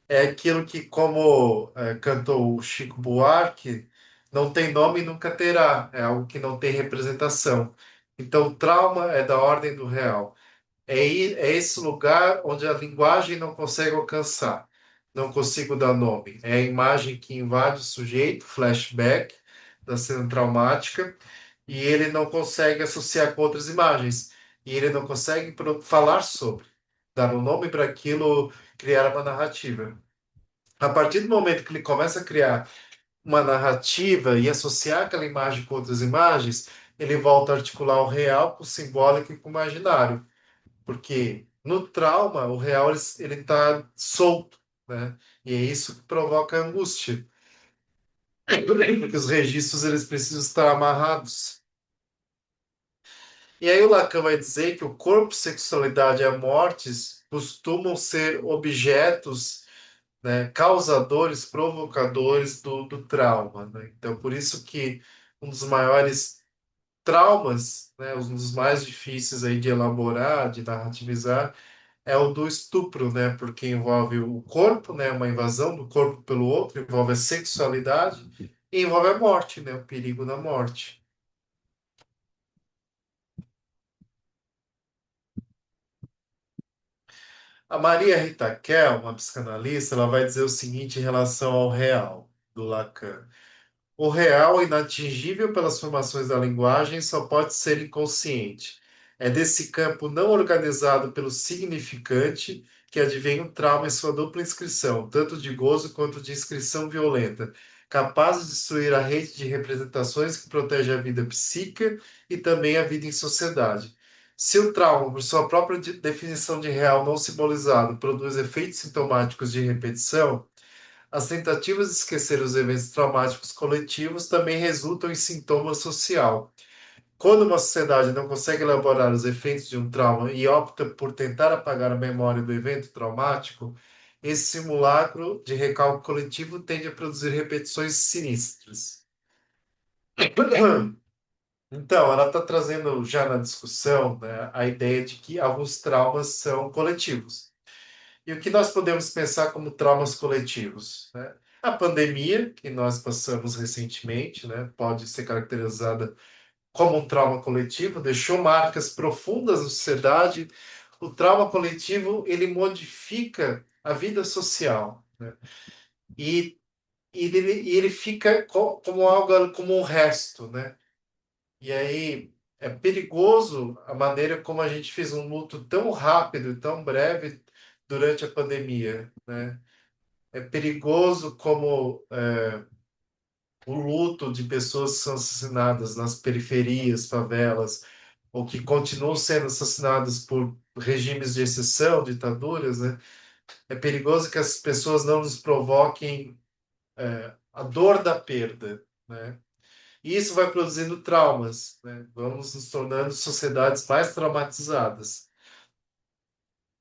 É aquilo que, como cantou o Chico Buarque, não tem nome e nunca terá. É algo que não tem representação. Então, o trauma é da ordem do real. É esse lugar onde a linguagem não consegue alcançar. Não consigo dar nome. É a imagem que invade o sujeito, flashback da cena traumática, e ele não consegue associar com outras imagens. E ele não consegue falar sobre, dar um nome para aquilo, criar uma narrativa. A partir do momento que ele começa a criar uma narrativa e associar aquela imagem com outras imagens, ele volta a articular o real com o simbólico e com o imaginário. Porque no trauma, o real ele está solto, né? E é isso que provoca angústia. Porque os registros eles precisam estar amarrados. E aí o Lacan vai dizer que o corpo, sexualidade e a mortes costumam ser objetos, né, causadores, provocadores do trauma, né? Então, por isso que um dos maiores traumas, né, um dos mais difíceis aí de elaborar, de narrativizar, é o do estupro, né? Porque envolve o corpo, né? Uma invasão do corpo pelo outro, envolve a sexualidade e envolve a morte, né? O perigo da morte. A Maria Rita Kell, uma psicanalista, ela vai dizer o seguinte em relação ao real do Lacan. O real, inatingível pelas formações da linguagem, só pode ser inconsciente. É desse campo não organizado pelo significante que advém o trauma em sua dupla inscrição, tanto de gozo quanto de inscrição violenta, capaz de destruir a rede de representações que protege a vida psíquica e também a vida em sociedade. Se o trauma, por sua própria definição de real não simbolizado, produz efeitos sintomáticos de repetição, as tentativas de esquecer os eventos traumáticos coletivos também resultam em sintoma social. Quando uma sociedade não consegue elaborar os efeitos de um trauma e opta por tentar apagar a memória do evento traumático, esse simulacro de recalque coletivo tende a produzir repetições sinistras. Então, ela está trazendo já na discussão, né, a ideia de que alguns traumas são coletivos. E o que nós podemos pensar como traumas coletivos, né? A pandemia, que nós passamos recentemente, né, pode ser caracterizada como um trauma coletivo, deixou marcas profundas na sociedade. O trauma coletivo, ele modifica a vida social, né? E, e ele fica como algo, como um resto, né? E aí é perigoso a maneira como a gente fez um luto tão rápido e tão breve durante a pandemia, né? É perigoso como o luto de pessoas que são assassinadas nas periferias, favelas, ou que continuam sendo assassinadas por regimes de exceção, ditaduras, né? É perigoso que as pessoas não nos provoquem a dor da perda, né? E isso vai produzindo traumas, né? Vamos nos tornando sociedades mais traumatizadas.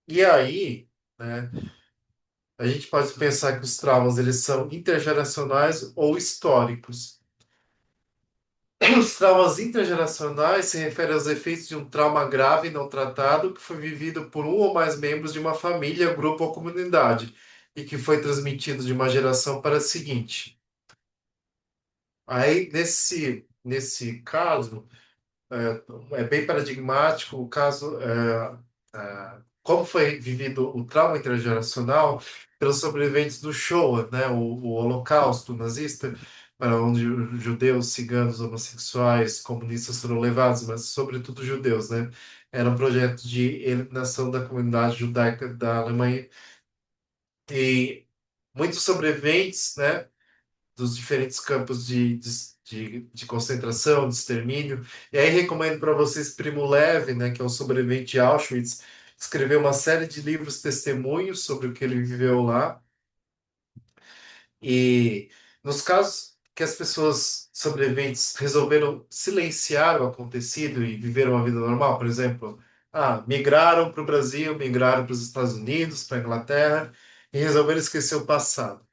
E aí, né, a gente pode pensar que os traumas eles são intergeracionais ou históricos. Os traumas intergeracionais se referem aos efeitos de um trauma grave não tratado que foi vivido por um ou mais membros de uma família, grupo ou comunidade e que foi transmitido de uma geração para a seguinte. Aí, nesse caso, é bem paradigmático o caso, como foi vivido o trauma intergeracional pelos sobreviventes do Shoah, né, o Holocausto nazista, para onde os judeus, ciganos, homossexuais, comunistas foram levados, mas sobretudo judeus, né? Era um projeto de eliminação da comunidade judaica da Alemanha e muitos sobreviventes, né, dos diferentes campos de concentração, de extermínio. E aí recomendo para vocês Primo Levi, né, que é um sobrevivente de Auschwitz, escreveu uma série de livros testemunhos sobre o que ele viveu lá. E nos casos que as pessoas sobreviventes resolveram silenciar o acontecido e viver uma vida normal, por exemplo, migraram para o Brasil, migraram para os Estados Unidos, para a Inglaterra e resolveram esquecer o passado.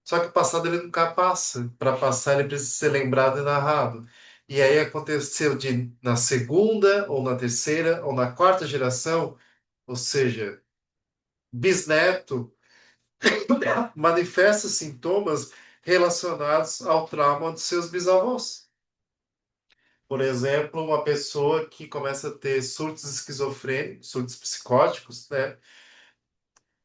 Só que o passado ele nunca passa. Para passar, ele precisa ser lembrado e narrado. E aí aconteceu de, na segunda, ou na terceira, ou na quarta geração, ou seja, bisneto manifesta sintomas relacionados ao trauma de seus bisavós. Por exemplo, uma pessoa que começa a ter surtos esquizofrênicos, surtos psicóticos, né,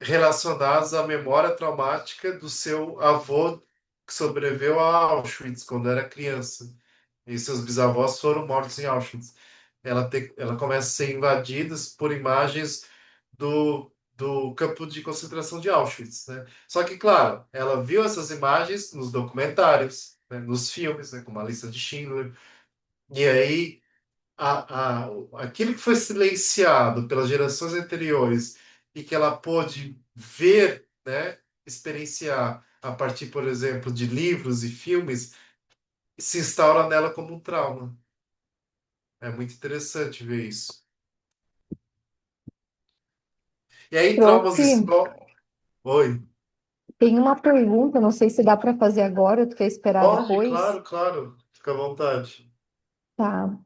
relacionados à memória traumática do seu avô que sobreviveu a Auschwitz quando era criança. E seus bisavós foram mortos em Auschwitz. Ela começa a ser invadida por imagens do campo de concentração de Auschwitz, né? Só que, claro, ela viu essas imagens nos documentários, né, nos filmes, né, como a lista de Schindler, e aí a, a, aquilo que foi silenciado pelas gerações anteriores e que ela pôde ver, né, experienciar a partir, por exemplo, de livros e filmes, se instaura nela como um trauma. É muito interessante ver isso. E aí, Prof, traumas históricos. Oi. tem uma pergunta, não sei se dá para fazer agora, ou tu quer esperar Pode, depois? claro, claro. Fica à vontade. Tá.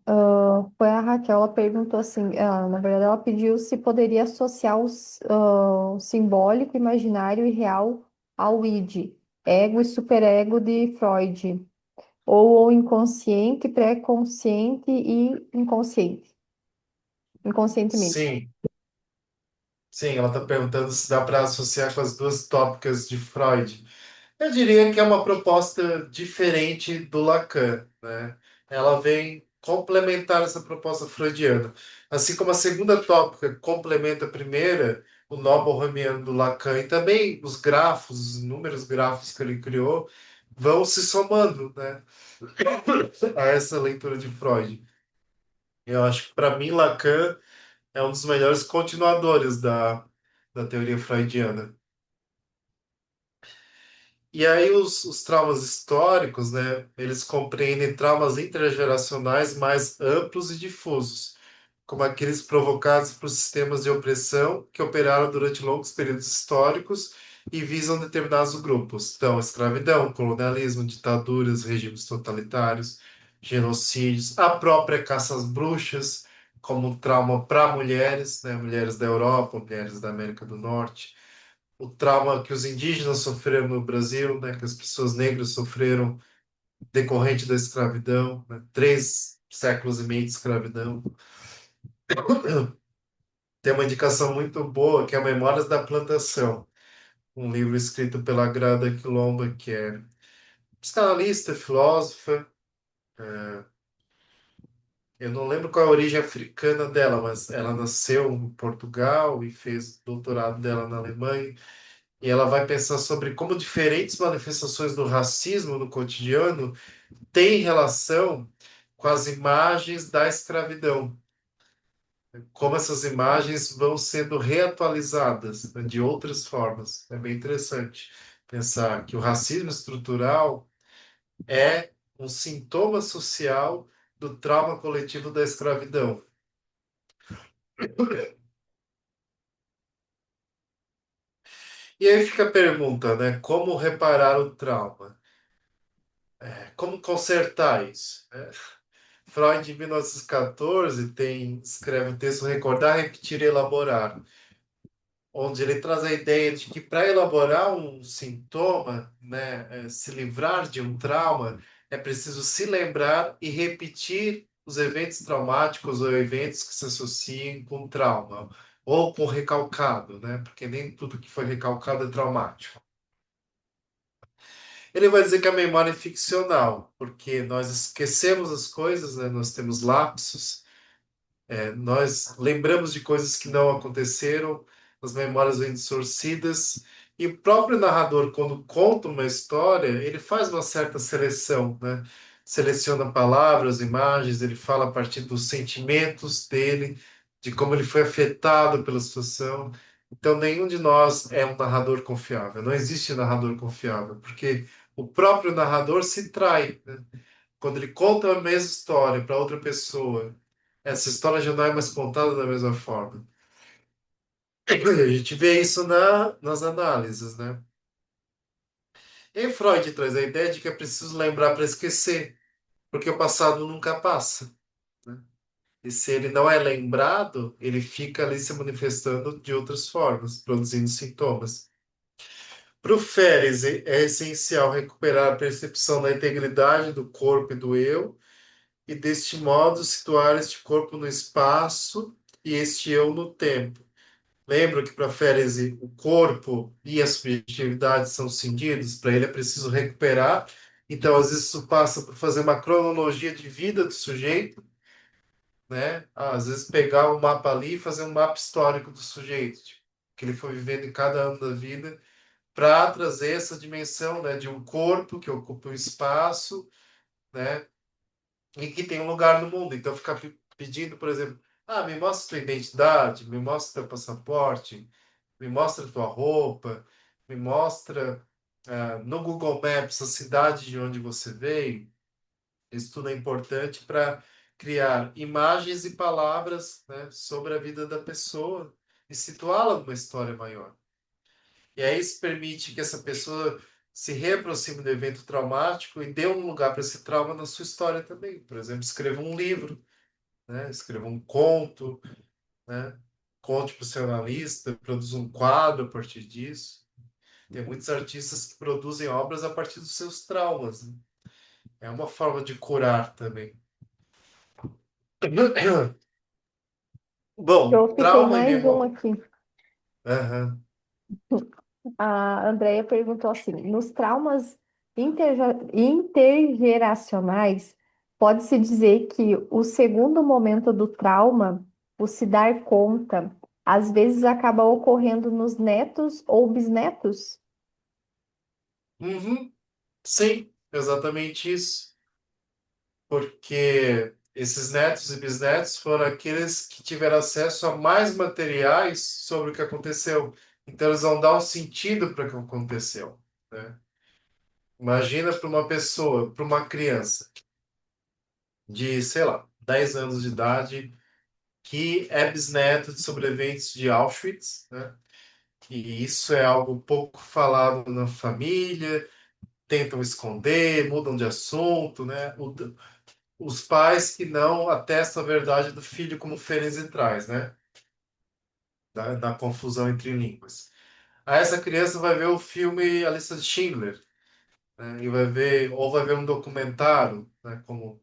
Foi a Raquel, ela perguntou assim, na verdade ela pediu se poderia associar o simbólico, imaginário e real ao id, ego e superego de Freud, ou o inconsciente, pré-consciente e inconscientemente. Sim, sim, ela está perguntando se dá para associar com as duas tópicas de Freud. Eu diria que é uma proposta diferente do Lacan, né? Ela vem complementar essa proposta freudiana. Assim como a segunda tópica complementa a primeira, o nó bohemiano do Lacan, e também os grafos, os inúmeros grafos que ele criou, vão se somando, né, a essa leitura de Freud. Eu acho que, para mim, Lacan é um dos melhores continuadores da teoria freudiana. E aí os traumas históricos, né, eles compreendem traumas intergeracionais mais amplos e difusos, como aqueles provocados por sistemas de opressão que operaram durante longos períodos históricos e visam determinados grupos. Então, escravidão, colonialismo, ditaduras, regimes totalitários, genocídios, a própria caça às bruxas, como um trauma para mulheres, né, mulheres da Europa, mulheres da América do Norte, o trauma que os indígenas sofreram no Brasil, né, que as pessoas negras sofreram decorrente da escravidão, né, 3 séculos e meio de escravidão. Tem uma indicação muito boa que é Memórias da Plantação, um livro escrito pela Grada Quilomba, que é psicanalista, filósofa. Eu não lembro qual é a origem africana dela, mas ela nasceu em Portugal e fez doutorado dela na Alemanha. E ela vai pensar sobre como diferentes manifestações do racismo no cotidiano têm relação com as imagens da escravidão. Como essas imagens vão sendo reatualizadas, né, de outras formas. É bem interessante pensar que o racismo estrutural é um sintoma social do trauma coletivo da escravidão. E aí fica a pergunta, né? Como reparar o trauma? Como consertar isso? Freud, em 1914, escreve o texto Recordar, Repetir e Elaborar, onde ele traz a ideia de que para elaborar um sintoma, né, se livrar de um trauma, é preciso se lembrar e repetir os eventos traumáticos ou eventos que se associem com trauma, ou com recalcado, né, porque nem tudo que foi recalcado é traumático. Ele vai dizer que a memória é ficcional, porque nós esquecemos as coisas, né, nós temos lapsos. Nós lembramos de coisas que não aconteceram, as memórias vêm distorcidas, e o próprio narrador, quando conta uma história, ele faz uma certa seleção, né? Seleciona palavras, imagens, ele fala a partir dos sentimentos dele, de como ele foi afetado pela situação. Então, nenhum de nós é um narrador confiável. Não existe narrador confiável, porque o próprio narrador se trai, né? Quando ele conta a mesma história para outra pessoa, essa história já não é mais contada da mesma forma. A gente vê isso nas análises, né? E Freud traz a ideia de que é preciso lembrar para esquecer, porque o passado nunca passa, né? E se ele não é lembrado, ele fica ali se manifestando de outras formas, produzindo sintomas. Para o Férez, é essencial recuperar a percepção da integridade do corpo e do eu, e deste modo situar este corpo no espaço e este eu no tempo. Lembra que para Férez o corpo e a subjetividade são cindidos? Para ele é preciso recuperar. Então, às vezes, isso passa por fazer uma cronologia de vida do sujeito, né? Às vezes, pegar o mapa ali e fazer um mapa histórico do sujeito, tipo, que ele foi vivendo em cada ano da vida, para trazer essa dimensão, né, de um corpo que ocupa um espaço, né, e que tem um lugar no mundo. Então, ficar pedindo, por exemplo, me mostra tua identidade, me mostra teu passaporte, me mostra tua roupa, me mostra no Google Maps a cidade de onde você veio. Isso tudo é importante para criar imagens e palavras, né, sobre a vida da pessoa e situá-la numa história maior. E aí isso permite que essa pessoa se reaproxime do evento traumático e dê um lugar para esse trauma na sua história também. Por exemplo, escreva um livro, né? Escreva um conto, né? Conte para o seu analista, produza um quadro a partir disso. Tem muitos artistas que produzem obras a partir dos seus traumas, né? É uma forma de curar também. Bom, Eu tem trauma e mais um memória. aqui. Aham. A Andrea perguntou assim: nos traumas intergeracionais, pode-se dizer que o segundo momento do trauma, o se dar conta, às vezes acaba ocorrendo nos netos ou bisnetos? Uhum. Sim, exatamente isso. Porque esses netos e bisnetos foram aqueles que tiveram acesso a mais materiais sobre o que aconteceu. Então, eles vão dar um sentido para o que aconteceu, né? Imagina para uma pessoa, para uma criança de, sei lá, 10 anos de idade, que é bisneto de sobreviventes de Auschwitz, né? E isso é algo pouco falado na família, tentam esconder, mudam de assunto, né? Os pais que não atestam a verdade do filho como Fênix e traz, né? Da confusão entre línguas. Aí essa criança vai ver o filme A Lista de Schindler, né? E vai ver, ou vai ver um documentário, né? Como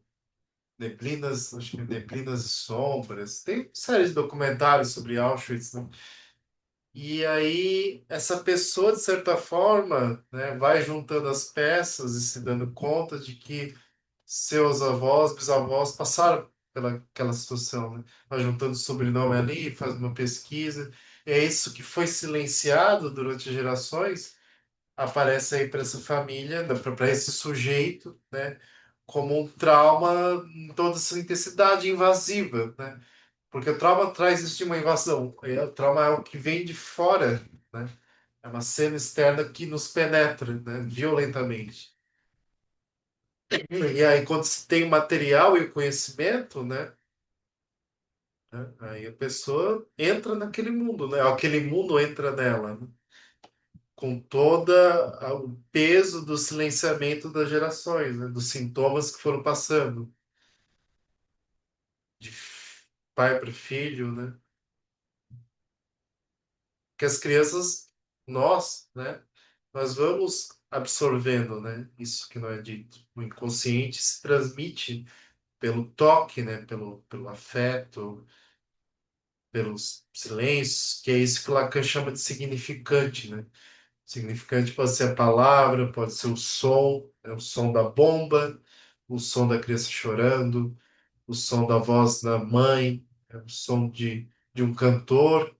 Neblinas, acho que Neblinas e Sombras. Tem uma série de documentários sobre Auschwitz, né? E aí essa pessoa, de certa forma, né, vai juntando as peças e se dando conta de que seus avós, bisavós passaram pela aquela situação, né? Vai juntando o sobrenome ali, faz uma pesquisa. É isso que foi silenciado durante gerações, aparece aí para essa família, para esse sujeito, né? Como um trauma em toda essa intensidade invasiva, né? Porque o trauma traz isso de uma invasão. O trauma é o que vem de fora, né? É uma cena externa que nos penetra, né? Violentamente. E aí, quando se tem o material e o conhecimento, né, aí a pessoa entra naquele mundo, né? Aquele mundo entra nela, né? Com toda o peso do silenciamento das gerações, né? Dos sintomas que foram passando de pai para filho, né? Que as crianças, nós, né? Nós vamos absorvendo, né? Isso que não é dito. O inconsciente se transmite pelo toque, né? Pelo afeto, pelos silêncios, que é isso que Lacan chama de significante, né? Significante pode ser a palavra, pode ser o som, é o som da bomba, o som da criança chorando, o som da voz da mãe, é o som de um cantor,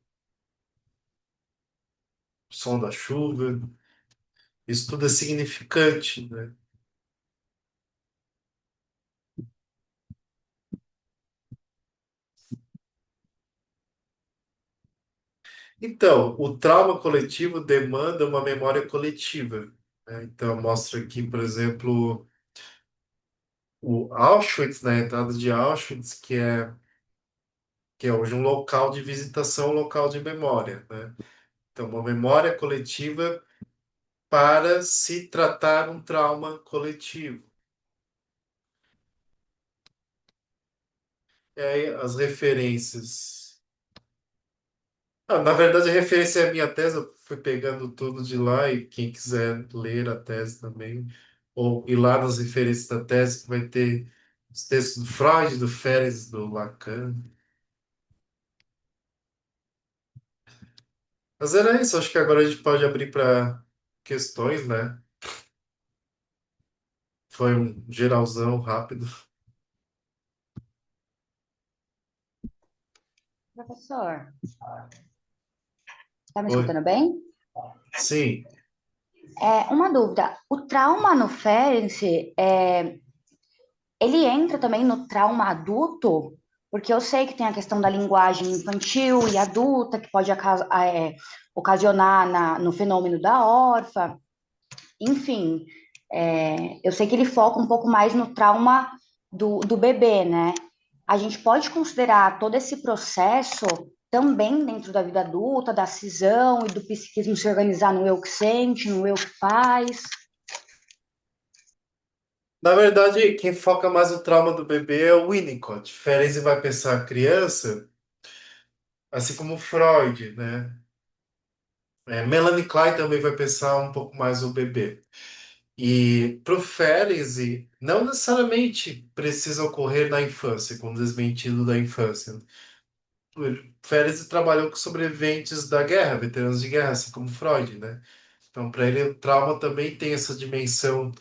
o som da chuva. Isso tudo é significante, né? Então, o trauma coletivo demanda uma memória coletiva, né? Então, mostra aqui, por exemplo, o Auschwitz, na entrada de Auschwitz, que é hoje um local de visitação, um local de memória, né? Então, uma memória coletiva para se tratar um trauma coletivo. E aí as referências. Ah, na verdade, a referência é a minha tese, eu fui pegando tudo de lá e quem quiser ler a tese também, ou ir lá nas referências da tese, que vai ter os textos do Freud, do Férez, do Lacan. Mas era isso, acho que agora a gente pode abrir para questões, né? Foi um geralzão rápido. Professor, tá me Oi? escutando bem? Sim. Uma dúvida. O trauma no Ferenc, ele entra também no trauma adulto? Porque eu sei que tem a questão da linguagem infantil e adulta, que pode ocasionar no fenômeno da órfã. Enfim, eu sei que ele foca um pouco mais no trauma do bebê, né? A gente pode considerar todo esse processo também dentro da vida adulta, da cisão e do psiquismo se organizar no eu que sente, no eu que faz. Na verdade, quem foca mais no trauma do bebê é o Winnicott. Ferenczi vai pensar a criança, assim como Freud, né? Melanie Klein também vai pensar um pouco mais o bebê. E para o Ferenczi, não necessariamente precisa ocorrer na infância, com o desmentido da infância. O Ferenczi trabalhou com sobreviventes da guerra, veteranos de guerra, assim como Freud, né? Então, para ele, o trauma também tem essa dimensão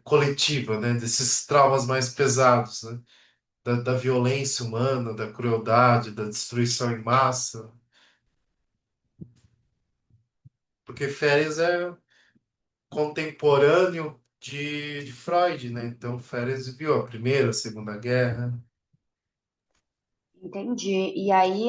coletiva, né? Desses traumas mais pesados, né? Da violência humana, da crueldade, da destruição em massa. Porque Ferenc é contemporâneo de Freud, né? Então, Ferenc viu a Primeira, a Segunda Guerra. Entendi. E aí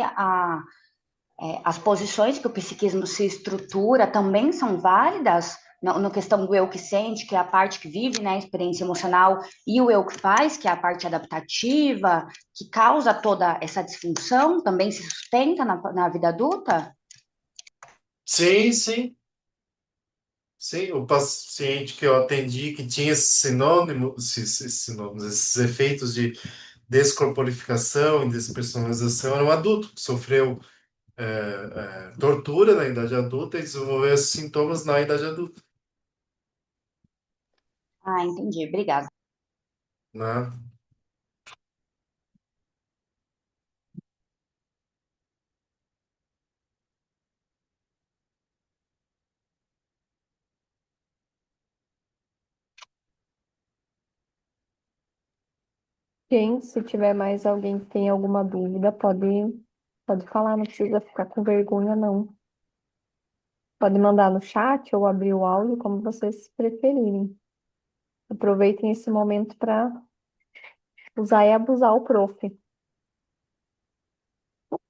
as posições que o psiquismo se estrutura também são válidas na questão do eu que sente, que é a parte que vive, né, a experiência emocional, e o eu que faz, que é a parte adaptativa, que causa toda essa disfunção, também se sustenta na vida adulta? Sim, sim. Sim, o paciente que eu atendi que tinha esses sinônimos, esses efeitos de descorporificação e despersonalização, era um adulto que sofreu tortura na idade adulta e desenvolveu esses sintomas na idade adulta, Ah, entendi. Obrigada. né? Gente, se tiver mais alguém que tem alguma dúvida, pode falar, não precisa ficar com vergonha, não. Pode mandar no chat ou abrir o áudio, como vocês preferirem. Aproveitem esse momento para usar e abusar o prof.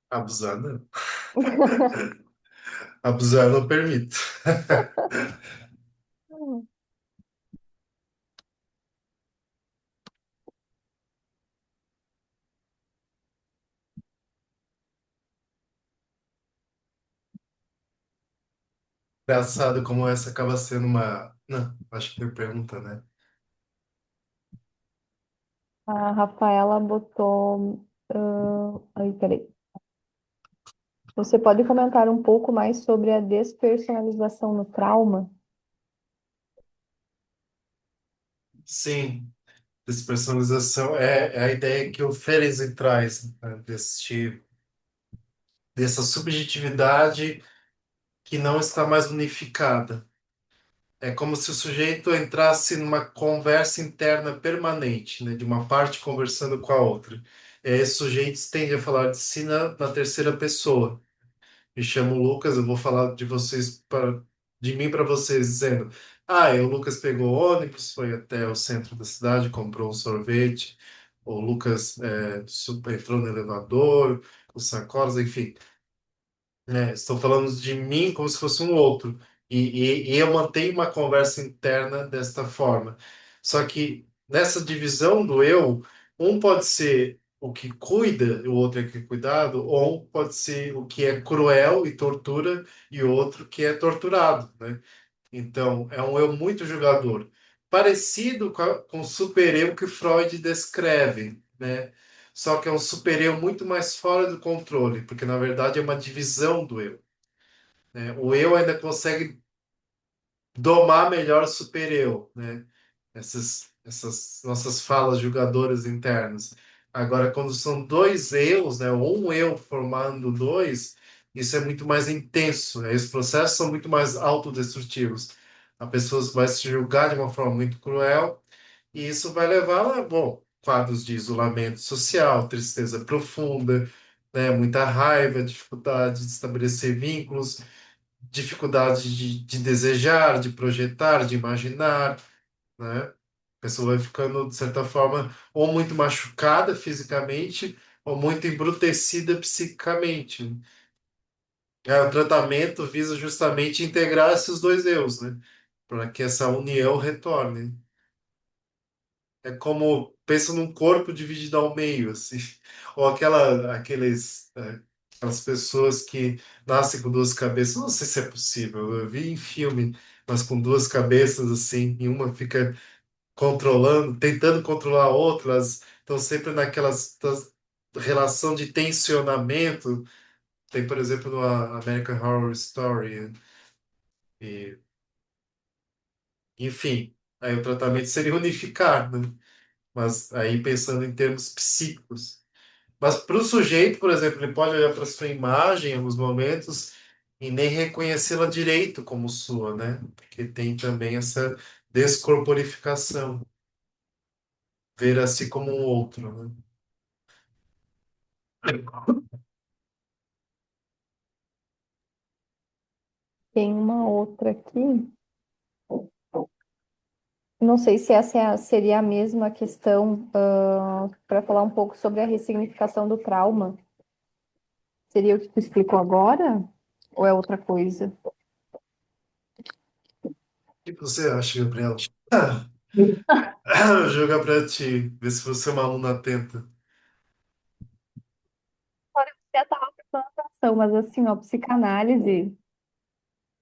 Abusada. Abusar eu não permito. Engraçado como essa acaba sendo uma. Não, acho que tem pergunta, né? A Rafaela botou. Aí, peraí. Você pode comentar um pouco mais sobre a despersonalização no trauma? Sim, despersonalização é a ideia que o Ferenczi traz, né? Dessa subjetividade que não está mais unificada. É como se o sujeito entrasse numa conversa interna permanente, né? De uma parte conversando com a outra. Esses sujeitos tendem a falar de si na terceira pessoa. Me chamo Lucas, eu vou falar de mim para vocês, dizendo: Ah, o Lucas pegou o ônibus, foi até o centro da cidade, comprou um sorvete. O Lucas entrou no elevador, com sacolas, enfim, né? Estou falando de mim como se fosse um outro. E eu mantenho uma conversa interna desta forma. Só que nessa divisão do eu, um pode ser o que cuida e o outro é que é cuidado, ou um pode ser o que é cruel e tortura e o outro que é torturado, né? Então, é um eu muito julgador. Parecido com o super-eu que Freud descreve, né? só que é um super-eu muito mais fora do controle, porque na verdade é uma divisão do eu, né? O eu ainda consegue domar melhor o super-eu, né? Essas nossas falas julgadoras internas. Agora, quando são dois eus, né? Ou um eu formando dois, isso é muito mais intenso, né? Esses processos são muito mais autodestrutivos. A pessoa vai se julgar de uma forma muito cruel e isso vai levar a, bom, quadros de isolamento social, tristeza profunda, né? Muita raiva, dificuldade de estabelecer vínculos, dificuldade de desejar, de projetar, de imaginar, né? A pessoa vai ficando, de certa forma, ou muito machucada fisicamente, ou muito embrutecida psiquicamente. O tratamento visa justamente integrar esses dois eus, né? Para que essa união retorne. É como, pensa num corpo dividido ao meio, assim. Ou aquelas pessoas que nascem com duas cabeças. Não sei se é possível. Eu vi em filme, mas com duas cabeças, assim, e uma fica controlando, tentando controlar a outra, elas estão sempre relação de tensionamento. Tem, por exemplo, no American Horror Story. E, enfim, aí o tratamento seria unificar, né? Mas aí pensando em termos psíquicos. Mas para o sujeito, por exemplo, ele pode olhar para sua imagem em alguns momentos e nem reconhecê-la direito como sua, né? Porque tem também essa descorporificação, ver a si como um outro, né? Tem uma outra aqui. Não sei se essa seria a mesma questão, para falar um pouco sobre a ressignificação do trauma. Seria o que tu explicou agora? Ou é outra coisa? O que você acha, Gabriela? Joga para ti, ver se você é uma aluna atenta. Olha, eu estava prestando atenção, mas assim, ó, psicanálise,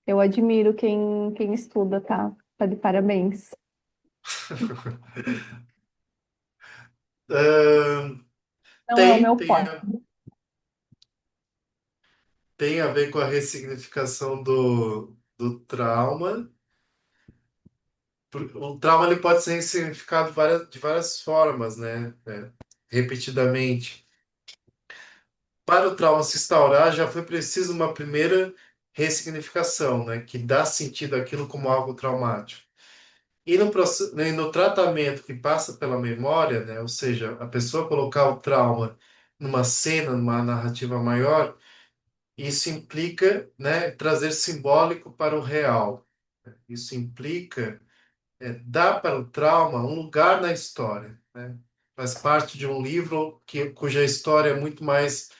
eu admiro quem estuda, tá? Tá de parabéns. Ah, Não é o tem, meu tem, forte. a- tem a ver com a ressignificação do trauma. O trauma ele pode ser ressignificado de várias formas, né? Repetidamente. Para o trauma se instaurar, já foi preciso uma primeira ressignificação, né? Que dá sentido àquilo como algo traumático. E no tratamento que passa pela memória, né? Ou seja, a pessoa colocar o trauma numa cena, numa narrativa maior, isso implica, né, trazer simbólico para o real. Isso implica dar para o trauma um lugar na história, né? Faz parte de um livro cuja história é muito mais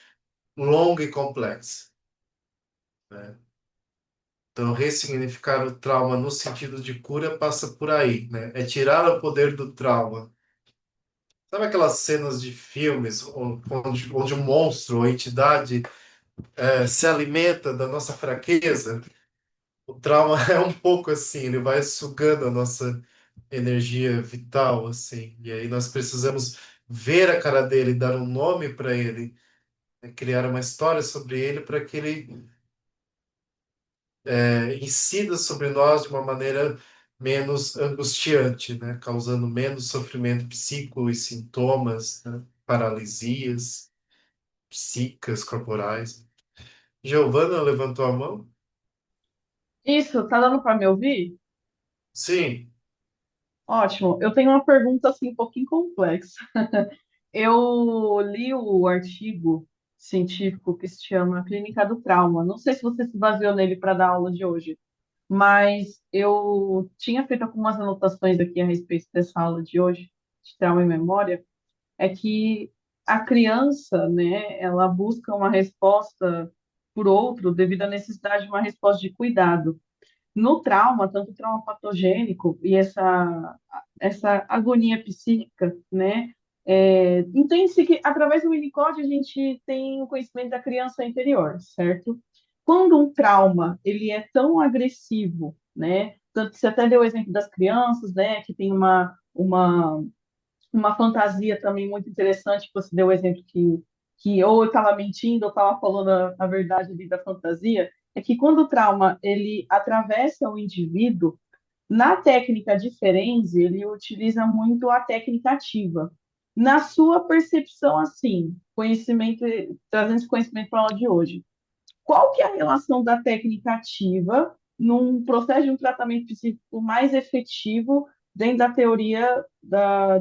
longa e complexa, né? Então, ressignificar o trauma no sentido de cura passa por aí, né? É tirar o poder do trauma. Sabe aquelas cenas de filmes onde um monstro ou entidade se alimenta da nossa fraqueza? O trauma é um pouco assim, ele vai sugando a nossa energia vital, assim. E aí nós precisamos ver a cara dele, dar um nome para ele, né? Criar uma história sobre ele para que ele incida sobre nós de uma maneira menos angustiante, né? Causando menos sofrimento psíquico e sintomas, né? Paralisias psíquicas, corporais. Giovana levantou a mão? Isso, tá dando para me ouvir? Sim. Ótimo. Eu tenho uma pergunta assim um pouquinho complexa. Eu li o artigo científico que se chama Clínica do Trauma. Não sei se você se baseou nele para dar aula de hoje, mas eu tinha feito algumas anotações aqui a respeito dessa aula de hoje, de trauma e memória. É que a criança, né, ela busca uma resposta por outro devido à necessidade de uma resposta de cuidado. No trauma, tanto o trauma patogênico e essa agonia psíquica, né? Entende-se que através do Winnicott a gente tem o conhecimento da criança interior, certo? Quando um trauma ele é tão agressivo, né? Tanto que você até deu o exemplo das crianças, né? Que tem uma fantasia também muito interessante, que você deu o exemplo que ou eu estava mentindo ou estava falando a verdade ali da fantasia, é que quando o trauma ele atravessa o indivíduo, na técnica de Ferenczi, ele utiliza muito a técnica ativa. Na sua percepção, assim, conhecimento, trazendo esse conhecimento para a aula de hoje, qual que é a relação da técnica ativa num processo de um tratamento psíquico mais efetivo dentro da teoria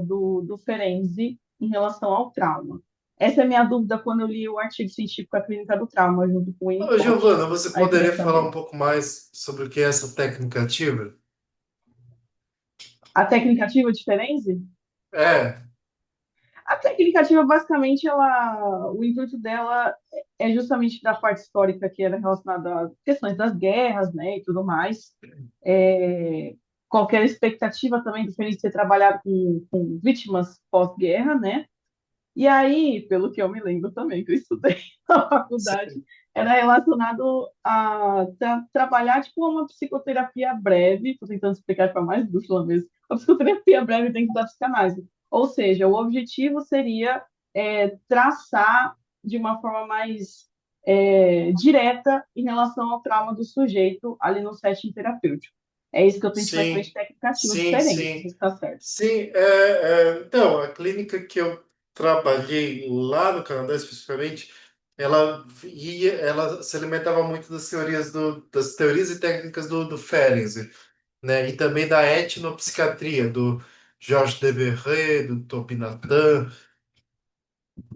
do Ferenczi em relação ao trauma? Essa é a minha dúvida quando eu li o artigo científico A Clínica do Trauma, junto com o Ô, Winnicott. Giovana, você Aí eu queria poderia falar um saber. pouco mais sobre o que é essa técnica ativa? A técnica ativa de Ferenczi? É, A técnica ativa, basicamente, o intuito dela é justamente da parte histórica que era relacionada a questões das guerras, né, e tudo mais. É, qualquer expectativa também diferente de ser trabalhado com vítimas pós-guerra, né? E aí, pelo que eu me lembro também, que eu estudei na faculdade, sim, era relacionado a trabalhar tipo uma psicoterapia breve, estou tentando explicar para mais bússola mesmo, uma psicoterapia breve dentro da psicanálise. Ou seja, o objetivo seria traçar de uma forma mais direta em relação ao trauma do sujeito ali no setting terapêutico. É isso que eu tenho de conhecimento de sim, técnica ativa sim, diferente, se sim. está certo. Sim, então, a clínica que eu trabalhei lá no Canadá, especificamente, ela se alimentava muito das teorias e técnicas do Ferenczi, né? E também da etnopsiquiatria, do Georges Devereux, do Topinatan,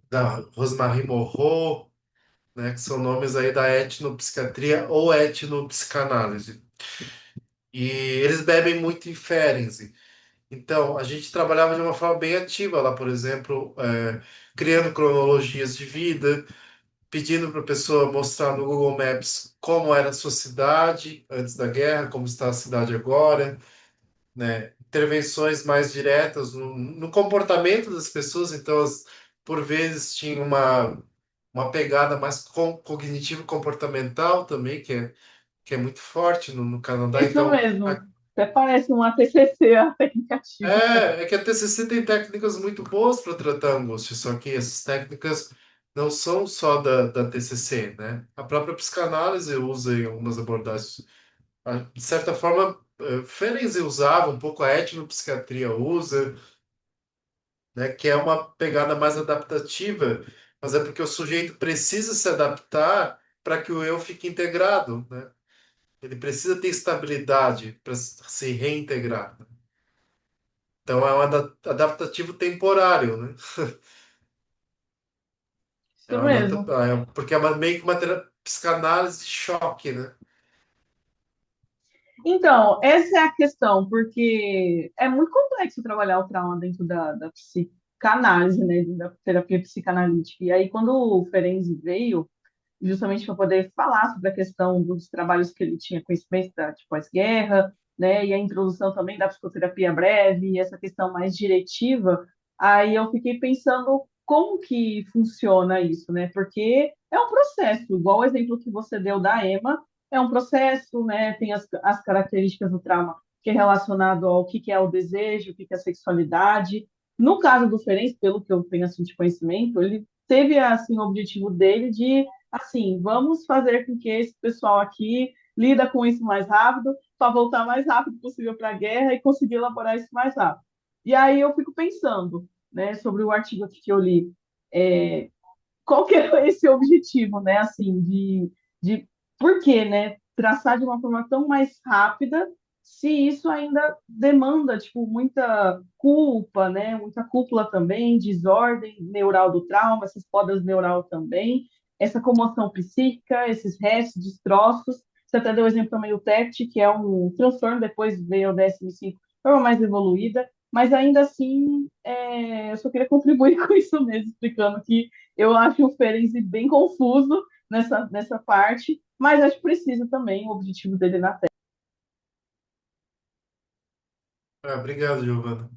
da Rosemarie Morrow, né? Que são nomes aí da etnopsiquiatria ou etnopsicanálise. E eles bebem muito em Ferenczi. Então, a gente trabalhava de uma forma bem ativa lá, por exemplo, criando cronologias de vida, pedindo para a pessoa mostrar no Google Maps como era a sua cidade antes da guerra, como está a cidade agora, né? Intervenções mais diretas no comportamento das pessoas, então, por vezes, tinha uma pegada mais cognitivo-comportamental também, que é muito forte no Canadá. Isso Então, mesmo. Até parece uma TCC, a técnica ativa. é que a TCC tem técnicas muito boas para tratar angústia, só que essas técnicas não são só da TCC, né? A própria psicanálise usa em algumas abordagens. De certa forma, Ferenczi usava, um pouco a etnopsiquiatria usa, né? Que é uma pegada mais adaptativa, mas é porque o sujeito precisa se adaptar para que o eu fique integrado, né? Ele precisa ter estabilidade para se reintegrar. Então é um adaptativo temporário, né? Isso mesmo. Porque é meio que uma psicanálise de choque, né? Então, essa é a questão, porque é muito complexo trabalhar o trauma dentro da psicanálise, né, da terapia psicanalítica. E aí, quando o Ferenczi veio, justamente para poder falar sobre a questão dos trabalhos que ele tinha conhecimento de pós-guerra, né, e a introdução também da psicoterapia breve, e essa questão mais diretiva, aí eu fiquei pensando como que funciona isso, né? Porque é um processo, igual o exemplo que você deu da Emma, é um processo, né? Tem as características do trauma que é relacionado ao que é o desejo, o que é a sexualidade. No caso do Ferenc, pelo que eu tenho assim, de conhecimento, ele teve assim, o objetivo dele de assim, vamos fazer com que esse pessoal aqui lida com isso mais rápido, para voltar mais rápido possível para a guerra e conseguir elaborar isso mais rápido. E aí eu fico pensando, né, sobre o artigo aqui que eu li, é, qual que é esse objetivo, né, assim, de por que, né, traçar de uma forma tão mais rápida, se isso ainda demanda, tipo, muita culpa, né, muita cúpula também, desordem neural do trauma, essas podas neural também, essa comoção psíquica, esses restos, destroços. Você até deu o exemplo também do TET, que é um transtorno, depois veio o DSM-5, forma mais evoluída, mas ainda assim, eu só queria contribuir com isso mesmo, explicando que eu acho o Ferenczi bem confuso nessa parte, mas acho que precisa também o objetivo dele na Terra. Obrigado, Giovana.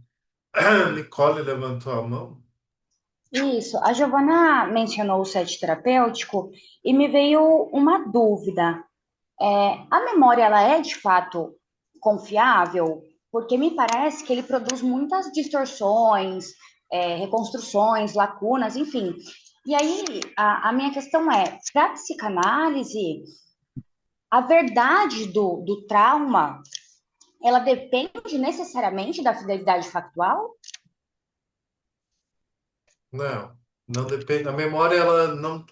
Nicole levantou a mão. Isso, a Giovana mencionou o set terapêutico e me veio uma dúvida. A memória, ela é de fato confiável? Porque me parece que ele produz muitas distorções, reconstruções, lacunas, enfim. E aí, a minha questão é, para a psicanálise, a verdade do trauma, ela depende necessariamente da fidelidade factual? Não, não depende. A memória ela não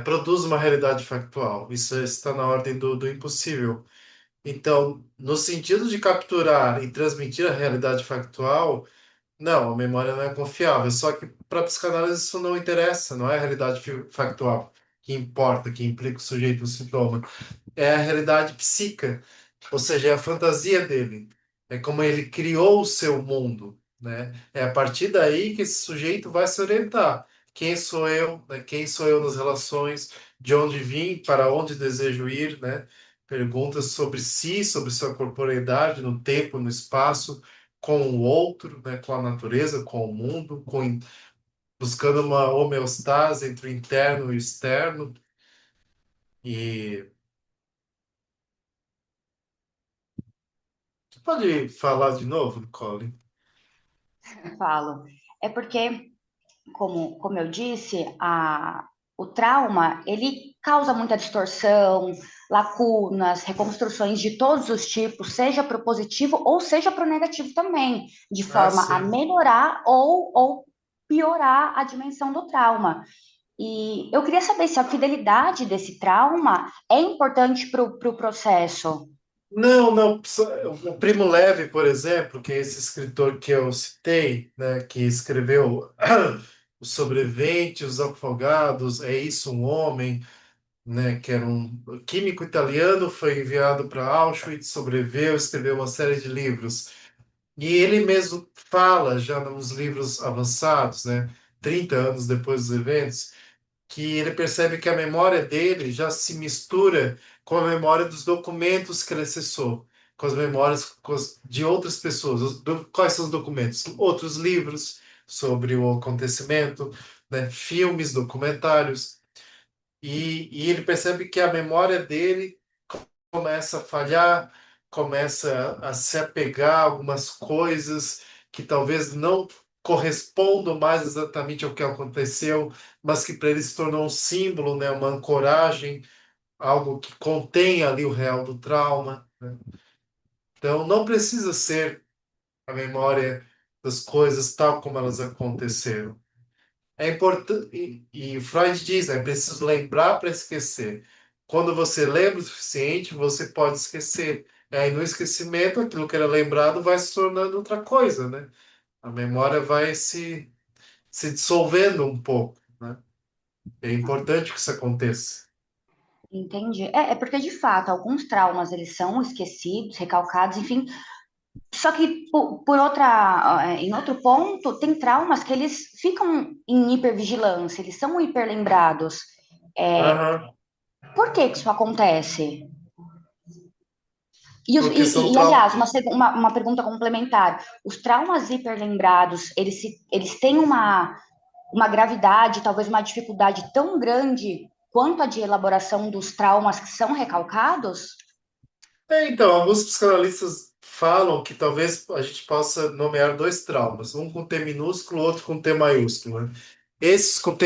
produz uma realidade factual. Isso está na ordem do impossível. Então, no sentido de capturar e transmitir a realidade factual, não, a memória não é confiável. Só que para a psicanálise isso não interessa, não é a realidade factual que importa, que implica o sujeito no sintoma. É a realidade psíquica, ou seja, é a fantasia dele. É como ele criou o seu mundo, né? É a partir daí que esse sujeito vai se orientar. Quem sou eu, né? Quem sou eu nas relações, de onde vim, para onde desejo ir, né? Perguntas sobre si, sobre sua corporeidade no tempo, no espaço, com o outro, né? Com a natureza, com o mundo, buscando uma homeostase entre o interno e o externo. E você pode falar de novo, Nicole? Eu falo. É porque, como eu disse, o trauma, ele causa muita distorção, lacunas, reconstruções de todos os tipos, seja para o positivo ou seja para o negativo também, de Ah, forma a sim. melhorar ou piorar a dimensão do trauma. E eu queria saber se a fidelidade desse trauma é importante para o processo. Não, não. O Primo Levi, por exemplo, que é esse escritor que eu citei, né, que escreveu Os Sobreviventes, Os Afogados, É Isso um Homem, né, que era um químico italiano, foi enviado para Auschwitz, sobreviveu, escreveu uma série de livros. E ele mesmo fala, já nos livros avançados, né, 30 anos depois dos eventos, que ele percebe que a memória dele já se mistura com a memória dos documentos que ele acessou, com as memórias de outras pessoas. Quais são os documentos? Outros livros sobre o acontecimento, né? Filmes, documentários. E ele percebe que a memória dele começa a falhar, começa a se apegar a algumas coisas que talvez não correspondam mais exatamente ao que aconteceu, mas que para ele se tornou um símbolo, né, uma ancoragem, algo que contém ali o real do trauma, né? Então não precisa ser a memória das coisas tal como elas aconteceram. É importante, e Freud diz, né, é preciso lembrar para esquecer. Quando você lembra o suficiente, você pode esquecer. E aí, no esquecimento, aquilo que era lembrado vai se tornando outra coisa, né? A memória vai se dissolvendo um pouco, né? É importante que isso aconteça. Entendi. É porque, de fato, alguns traumas, eles são esquecidos, recalcados, enfim. Só que, em outro ponto, tem traumas que eles ficam em hipervigilância, eles são hiperlembrados. É, Aham. por que que isso acontece? Porque são Aliás, traumas. uma pergunta complementar. Os traumas hiperlembrados, eles têm uma gravidade, talvez uma dificuldade tão grande quanto a de elaboração dos traumas que são recalcados? Então, alguns psicanalistas falam que talvez a gente possa nomear dois traumas, um com T minúsculo, outro com T maiúsculo, né? Esses com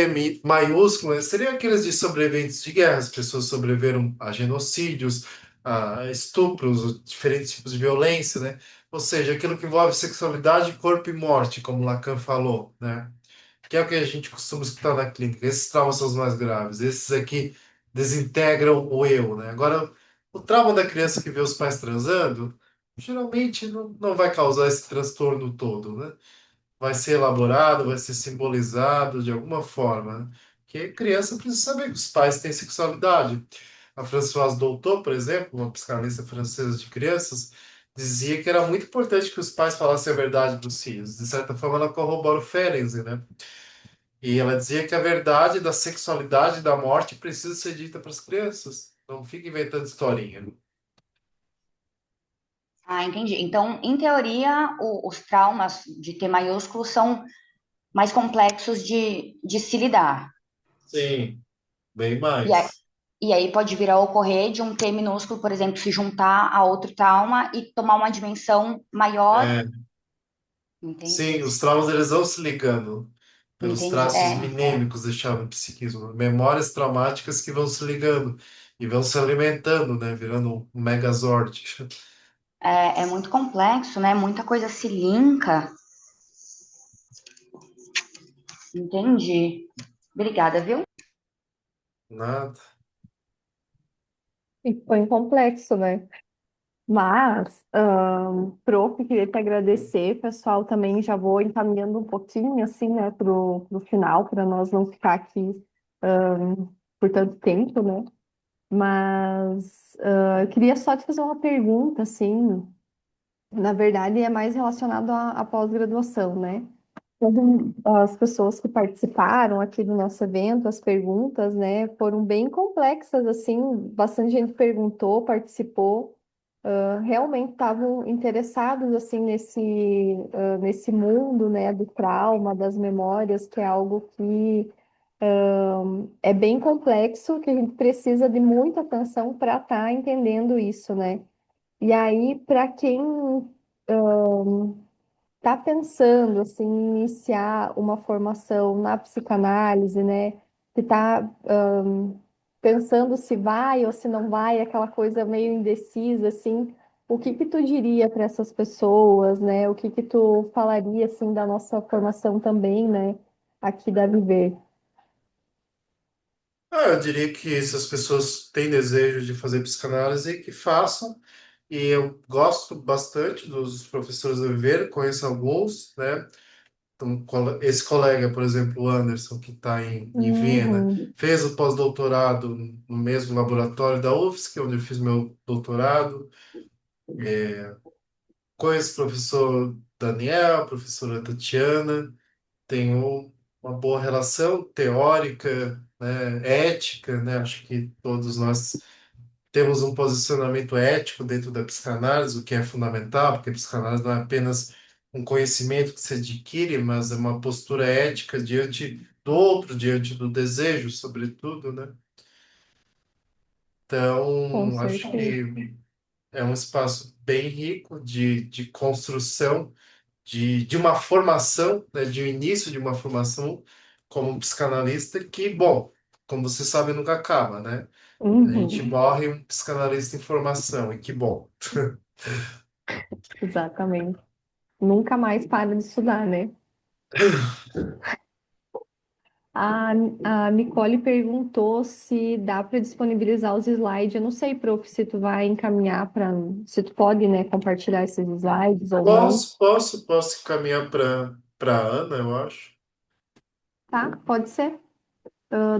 maiúsculo, né, seriam aqueles de sobreviventes de guerras, pessoas sobreviveram a genocídios, a estupros, diferentes tipos de violência, né? Ou seja, aquilo que envolve sexualidade, corpo e morte, como Lacan falou, né? Que é o que a gente costuma escutar na clínica. Esses traumas são os mais graves. Esses aqui desintegram o eu, né? Agora, o trauma da criança que vê os pais transando, geralmente não vai causar esse transtorno todo, né? Vai ser elaborado, vai ser simbolizado de alguma forma, né? Porque criança precisa saber que os pais têm sexualidade. A Françoise Doutor, por exemplo, uma psicanalista francesa de crianças, dizia que era muito importante que os pais falassem a verdade para os filhos. De certa forma, ela corrobora o Ferenczi, né? E ela dizia que a verdade da sexualidade e da morte precisa ser dita para as crianças. Não fica inventando historinha. Ah, entendi. Então, em teoria, os traumas de T maiúsculo são mais complexos de se lidar. Sim, bem E aí, mais. e aí pode vir a ocorrer de um T minúsculo, por exemplo, se juntar a outro trauma e tomar uma dimensão maior É, Sim, Entendi. os traumas eles vão se ligando pelos Entendi. traços minémicos deixados no psiquismo, memórias traumáticas que vão se ligando e vão se alimentando, né? Virando um megazord. É muito complexo, né? Muita coisa se linka. Entendi. Obrigada, viu? Nada. E foi complexo, né? Mas, prof, queria te agradecer, pessoal, também já vou encaminhando um pouquinho, assim, né, pro final, para nós não ficar aqui, por tanto tempo, né? Mas, eu queria só te fazer uma pergunta, assim, na verdade é mais relacionado à pós-graduação, né? As pessoas que participaram aqui do nosso evento, as perguntas, né, foram bem complexas, assim, bastante gente perguntou, participou, realmente estavam interessados, assim, nesse mundo, né, do trauma, das memórias, que é algo que é bem complexo, que a gente precisa de muita atenção para estar entendendo isso, né? E aí, para quem está pensando assim, em iniciar uma formação na psicanálise, né? Que está pensando se vai ou se não vai, aquela coisa meio indecisa, assim, o que que tu diria para essas pessoas, né? O que que tu falaria assim da nossa formação também, né? Aqui da Viver. Eu diria que se as pessoas têm desejo de fazer psicanálise, que façam. E eu gosto bastante dos professores da Viver, conheço alguns, né? Então, esse colega, por exemplo, o Anderson, que está em Viena, Uhum, fez o pós-doutorado no mesmo laboratório da UFSC, onde eu fiz meu doutorado. Conheço o professor Daniel, a professora Tatiana, tenho uma boa relação teórica, né, ética, né? Acho que todos nós temos um posicionamento ético dentro da psicanálise, o que é fundamental, porque a psicanálise não é apenas um conhecimento que se adquire, mas é uma postura ética diante do outro, diante do desejo, sobretudo, né? com Então, acho certeza. que é um espaço bem rico de construção, de uma formação, né, de um início de uma formação como um psicanalista que, bom, como você sabe, nunca acaba, né? A gente Uhum, morre um psicanalista em formação, e que bom. exatamente. Nunca mais para de estudar, né? A, a Nicole perguntou se dá para disponibilizar os slides. Eu não sei, prof, se tu vai encaminhar para. Se tu pode, né, compartilhar esses slides ou não. Posso encaminhar para Ana, eu acho. Tá? Pode ser.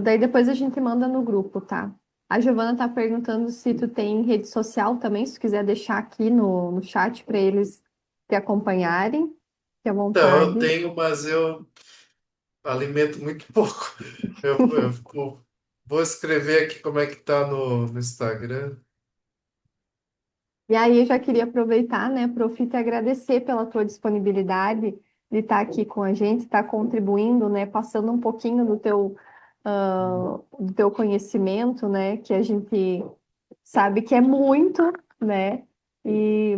Daí depois a gente manda no grupo, tá? A Giovana tá perguntando se tu tem rede social também, se tu quiser deixar aqui no chat para eles te acompanharem. Fique à Então, eu vontade. tenho, mas eu alimento muito pouco. Vou escrever aqui como é que tá no Instagram. E aí, eu já queria aproveitar, né, Prof, e te agradecer pela tua disponibilidade de estar aqui com a gente, estar contribuindo, né, passando um pouquinho do teu conhecimento, né, que a gente sabe que é muito, né,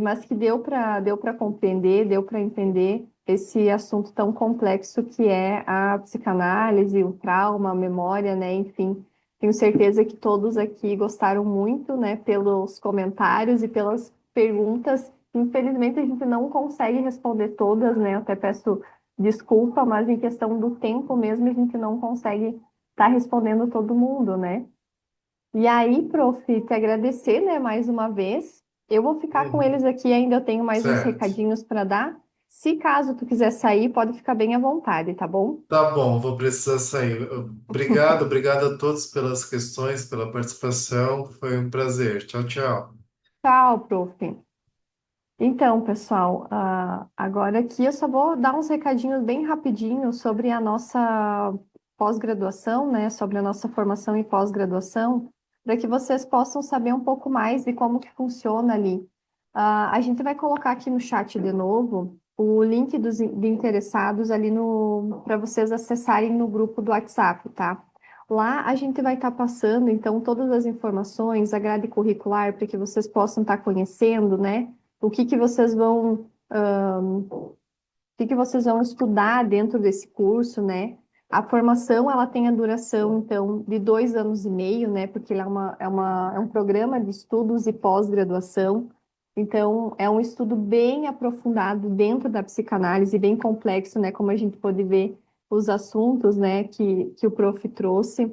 mas que deu para compreender, deu para entender esse assunto tão complexo que é a psicanálise, o trauma, a memória, né, enfim. Tenho certeza que todos aqui gostaram muito, né, pelos comentários e pelas perguntas. Infelizmente, a gente não consegue responder todas, né? Eu até peço desculpa, mas em questão do tempo mesmo, a gente não consegue estar respondendo todo mundo, né? E aí, prof, te agradecer, né, mais uma vez. Eu vou ficar com eles Uhum. aqui ainda, eu tenho mais uns Certo. recadinhos para dar. Se caso tu quiser sair, pode ficar bem à vontade, tá bom? Tá bom, vou precisar sair. Obrigado a todos pelas questões, pela participação. Foi um prazer. Tchau, tchau. Tchau, prof. Então, pessoal, agora aqui eu só vou dar uns recadinhos bem rapidinho sobre a nossa pós-graduação, né? Sobre a nossa formação em pós-graduação, para que vocês possam saber um pouco mais de como que funciona ali. A gente vai colocar aqui no chat de novo o link de interessados ali no para vocês acessarem no grupo do WhatsApp, tá? Lá a gente vai estar passando, então, todas as informações, a grade curricular, para que vocês possam estar conhecendo, né? O que que vocês vão que vocês vão estudar dentro desse curso, né? A formação, ela tem a duração, então, de 2 anos e meio, né? Porque ela é um programa de estudos e pós-graduação. Então, é um estudo bem aprofundado dentro da psicanálise, bem complexo, né? Como a gente pode ver os assuntos, né, que o prof trouxe.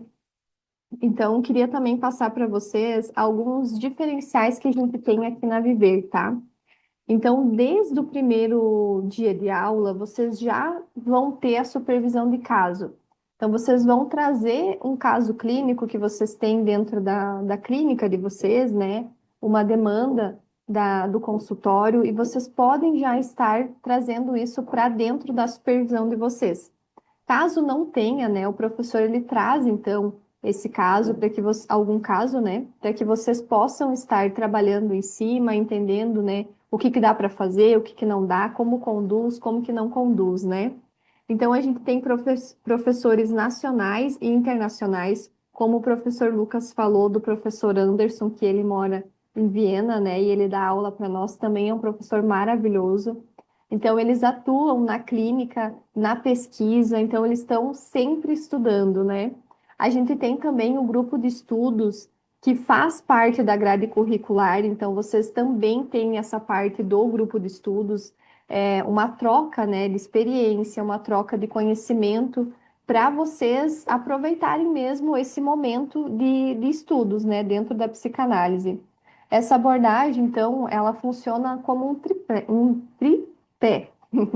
Então, queria também passar para vocês alguns diferenciais que a gente tem aqui na Viver, tá? Então, desde o primeiro dia de aula, vocês já vão ter a supervisão de caso. Então, vocês vão trazer um caso clínico que vocês têm dentro da clínica de vocês, né? Uma demanda do consultório, e vocês podem já estar trazendo isso para dentro da supervisão de vocês. Caso não tenha, né, o professor ele traz então esse caso para que algum caso, né, para que vocês possam estar trabalhando em cima, entendendo, né, o que que dá para fazer, o que que não dá, como conduz, como que não conduz, né? Então a gente tem professores nacionais e internacionais, como o professor Lucas falou do professor Anderson, que ele mora em Viena, né, e ele dá aula para nós, também é um professor maravilhoso. Então, eles atuam na clínica, na pesquisa, então eles estão sempre estudando, né? A gente tem também o grupo de estudos que faz parte da grade curricular, então vocês também têm essa parte do grupo de estudos, uma troca, né, de experiência, uma troca de conhecimento para vocês aproveitarem mesmo esse momento de estudos, né, dentro da psicanálise. Essa abordagem, então, ela funciona como um tripé,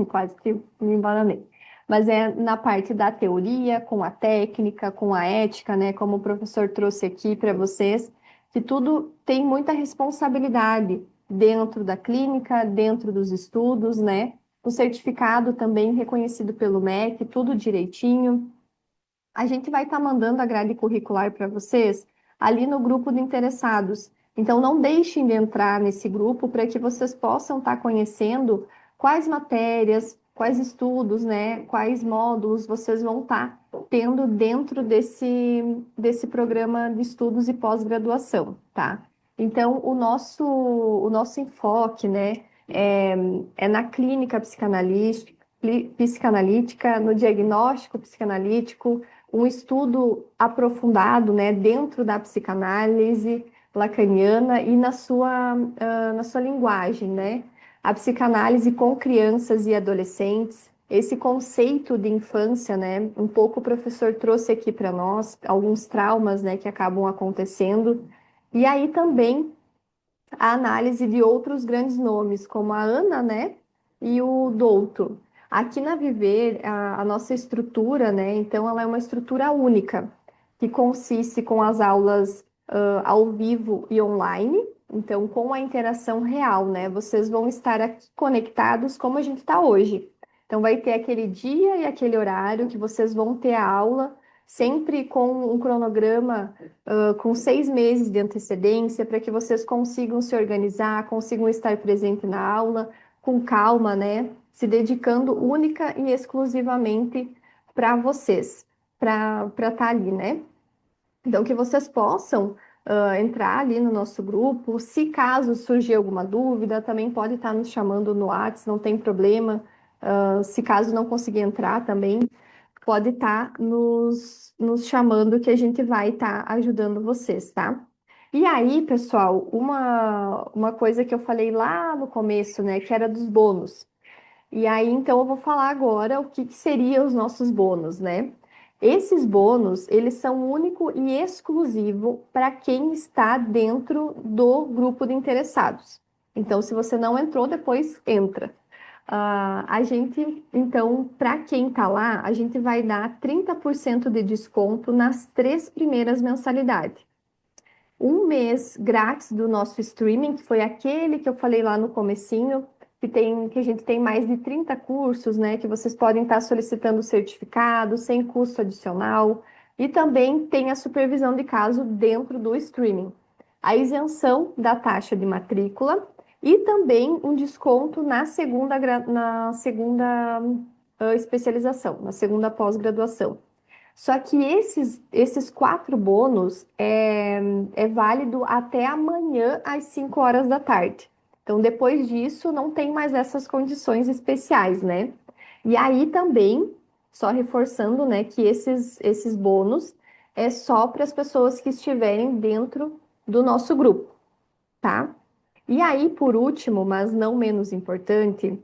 quase que me embananei. Mas é na parte da teoria, com a técnica, com a ética, né? Como o professor trouxe aqui para vocês, que tudo tem muita responsabilidade dentro da clínica, dentro dos estudos, né? O certificado também reconhecido pelo MEC, tudo direitinho. A gente vai estar mandando a grade curricular para vocês ali no grupo de interessados. Então, não deixem de entrar nesse grupo para que vocês possam estar conhecendo quais matérias, quais estudos, né, quais módulos vocês vão estar tendo dentro desse programa de estudos e pós-graduação, tá? Então, o nosso enfoque, né, é, é na clínica psicanalítica, no diagnóstico psicanalítico, um estudo aprofundado, né, dentro da psicanálise lacaniana e na sua linguagem, né? A psicanálise com crianças e adolescentes, esse conceito de infância, né? Um pouco o professor trouxe aqui para nós alguns traumas, né, que acabam acontecendo. E aí também a análise de outros grandes nomes, como a Ana, né, e o Douto. Aqui na Viver, a nossa estrutura, né, então ela é uma estrutura única, que consiste com as aulas ao vivo e online, então com a interação real, né, vocês vão estar aqui conectados como a gente está hoje. Então vai ter aquele dia e aquele horário que vocês vão ter a aula, sempre com um cronograma com 6 meses de antecedência, para que vocês consigam se organizar, consigam estar presente na aula, com calma, né? Se dedicando única e exclusivamente para vocês, para estar ali, né? Então, que vocês possam entrar ali no nosso grupo. Se caso surgir alguma dúvida, também pode estar nos chamando no WhatsApp, não tem problema. Se caso não conseguir entrar também, pode estar nos chamando que a gente vai estar ajudando vocês, tá? E aí, pessoal, uma coisa que eu falei lá no começo, né, que era dos bônus. E aí, então, eu vou falar agora o que seriam os nossos bônus, né? Esses bônus, eles são único e exclusivo para quem está dentro do grupo de interessados. Então, se você não entrou, depois entra. A gente, então, para quem está lá, a gente vai dar 30% de desconto nas 3 primeiras mensalidades. Um mês grátis do nosso streaming, que foi aquele que eu falei lá no comecinho, que a gente tem mais de 30 cursos, né, que vocês podem estar solicitando certificado sem custo adicional, e também tem a supervisão de caso dentro do streaming. A isenção da taxa de matrícula e também um desconto na segunda especialização, na segunda pós-graduação. Só que esses 4 bônus é válido até amanhã às 5 horas da tarde. Então, depois disso, não tem mais essas condições especiais, né? E aí também, só reforçando, né, que esses bônus é só para as pessoas que estiverem dentro do nosso grupo, tá? E aí, por último, mas não menos importante,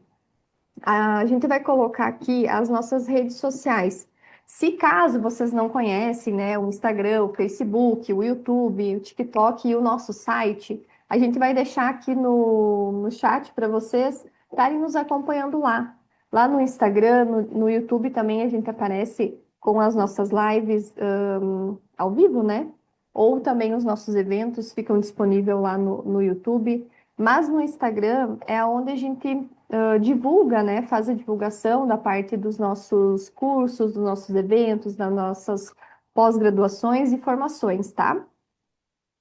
a gente vai colocar aqui as nossas redes sociais. Se caso vocês não conhecem, né, o Instagram, o Facebook, o YouTube, o TikTok e o nosso site, a gente vai deixar aqui no chat para vocês estarem nos acompanhando lá. Lá no Instagram, no YouTube também a gente aparece com as nossas lives ao vivo, né? Ou também os nossos eventos ficam disponíveis lá no YouTube. Mas no Instagram é onde a gente divulga, né? Faz a divulgação da parte dos nossos cursos, dos nossos eventos, das nossas pós-graduações e formações, tá?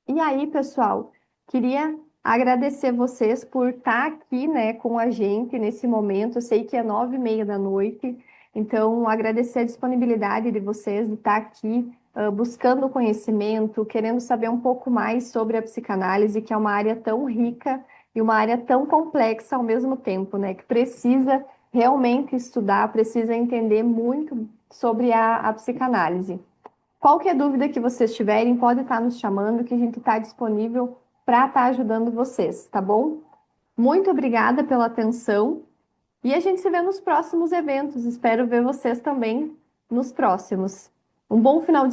E aí, pessoal, queria agradecer vocês por estar aqui, né, com a gente nesse momento. Eu sei que é 9h30 da noite, então agradecer a disponibilidade de vocês de estar aqui, buscando conhecimento, querendo saber um pouco mais sobre a psicanálise, que é uma área tão rica e uma área tão complexa ao mesmo tempo, né, que precisa realmente estudar, precisa entender muito sobre a psicanálise. Qualquer dúvida que vocês tiverem, pode estar nos chamando, que a gente está disponível para estar ajudando vocês, tá bom? Muito obrigada pela atenção e a gente se vê nos próximos eventos. Espero ver vocês também nos próximos. Um bom final de semana.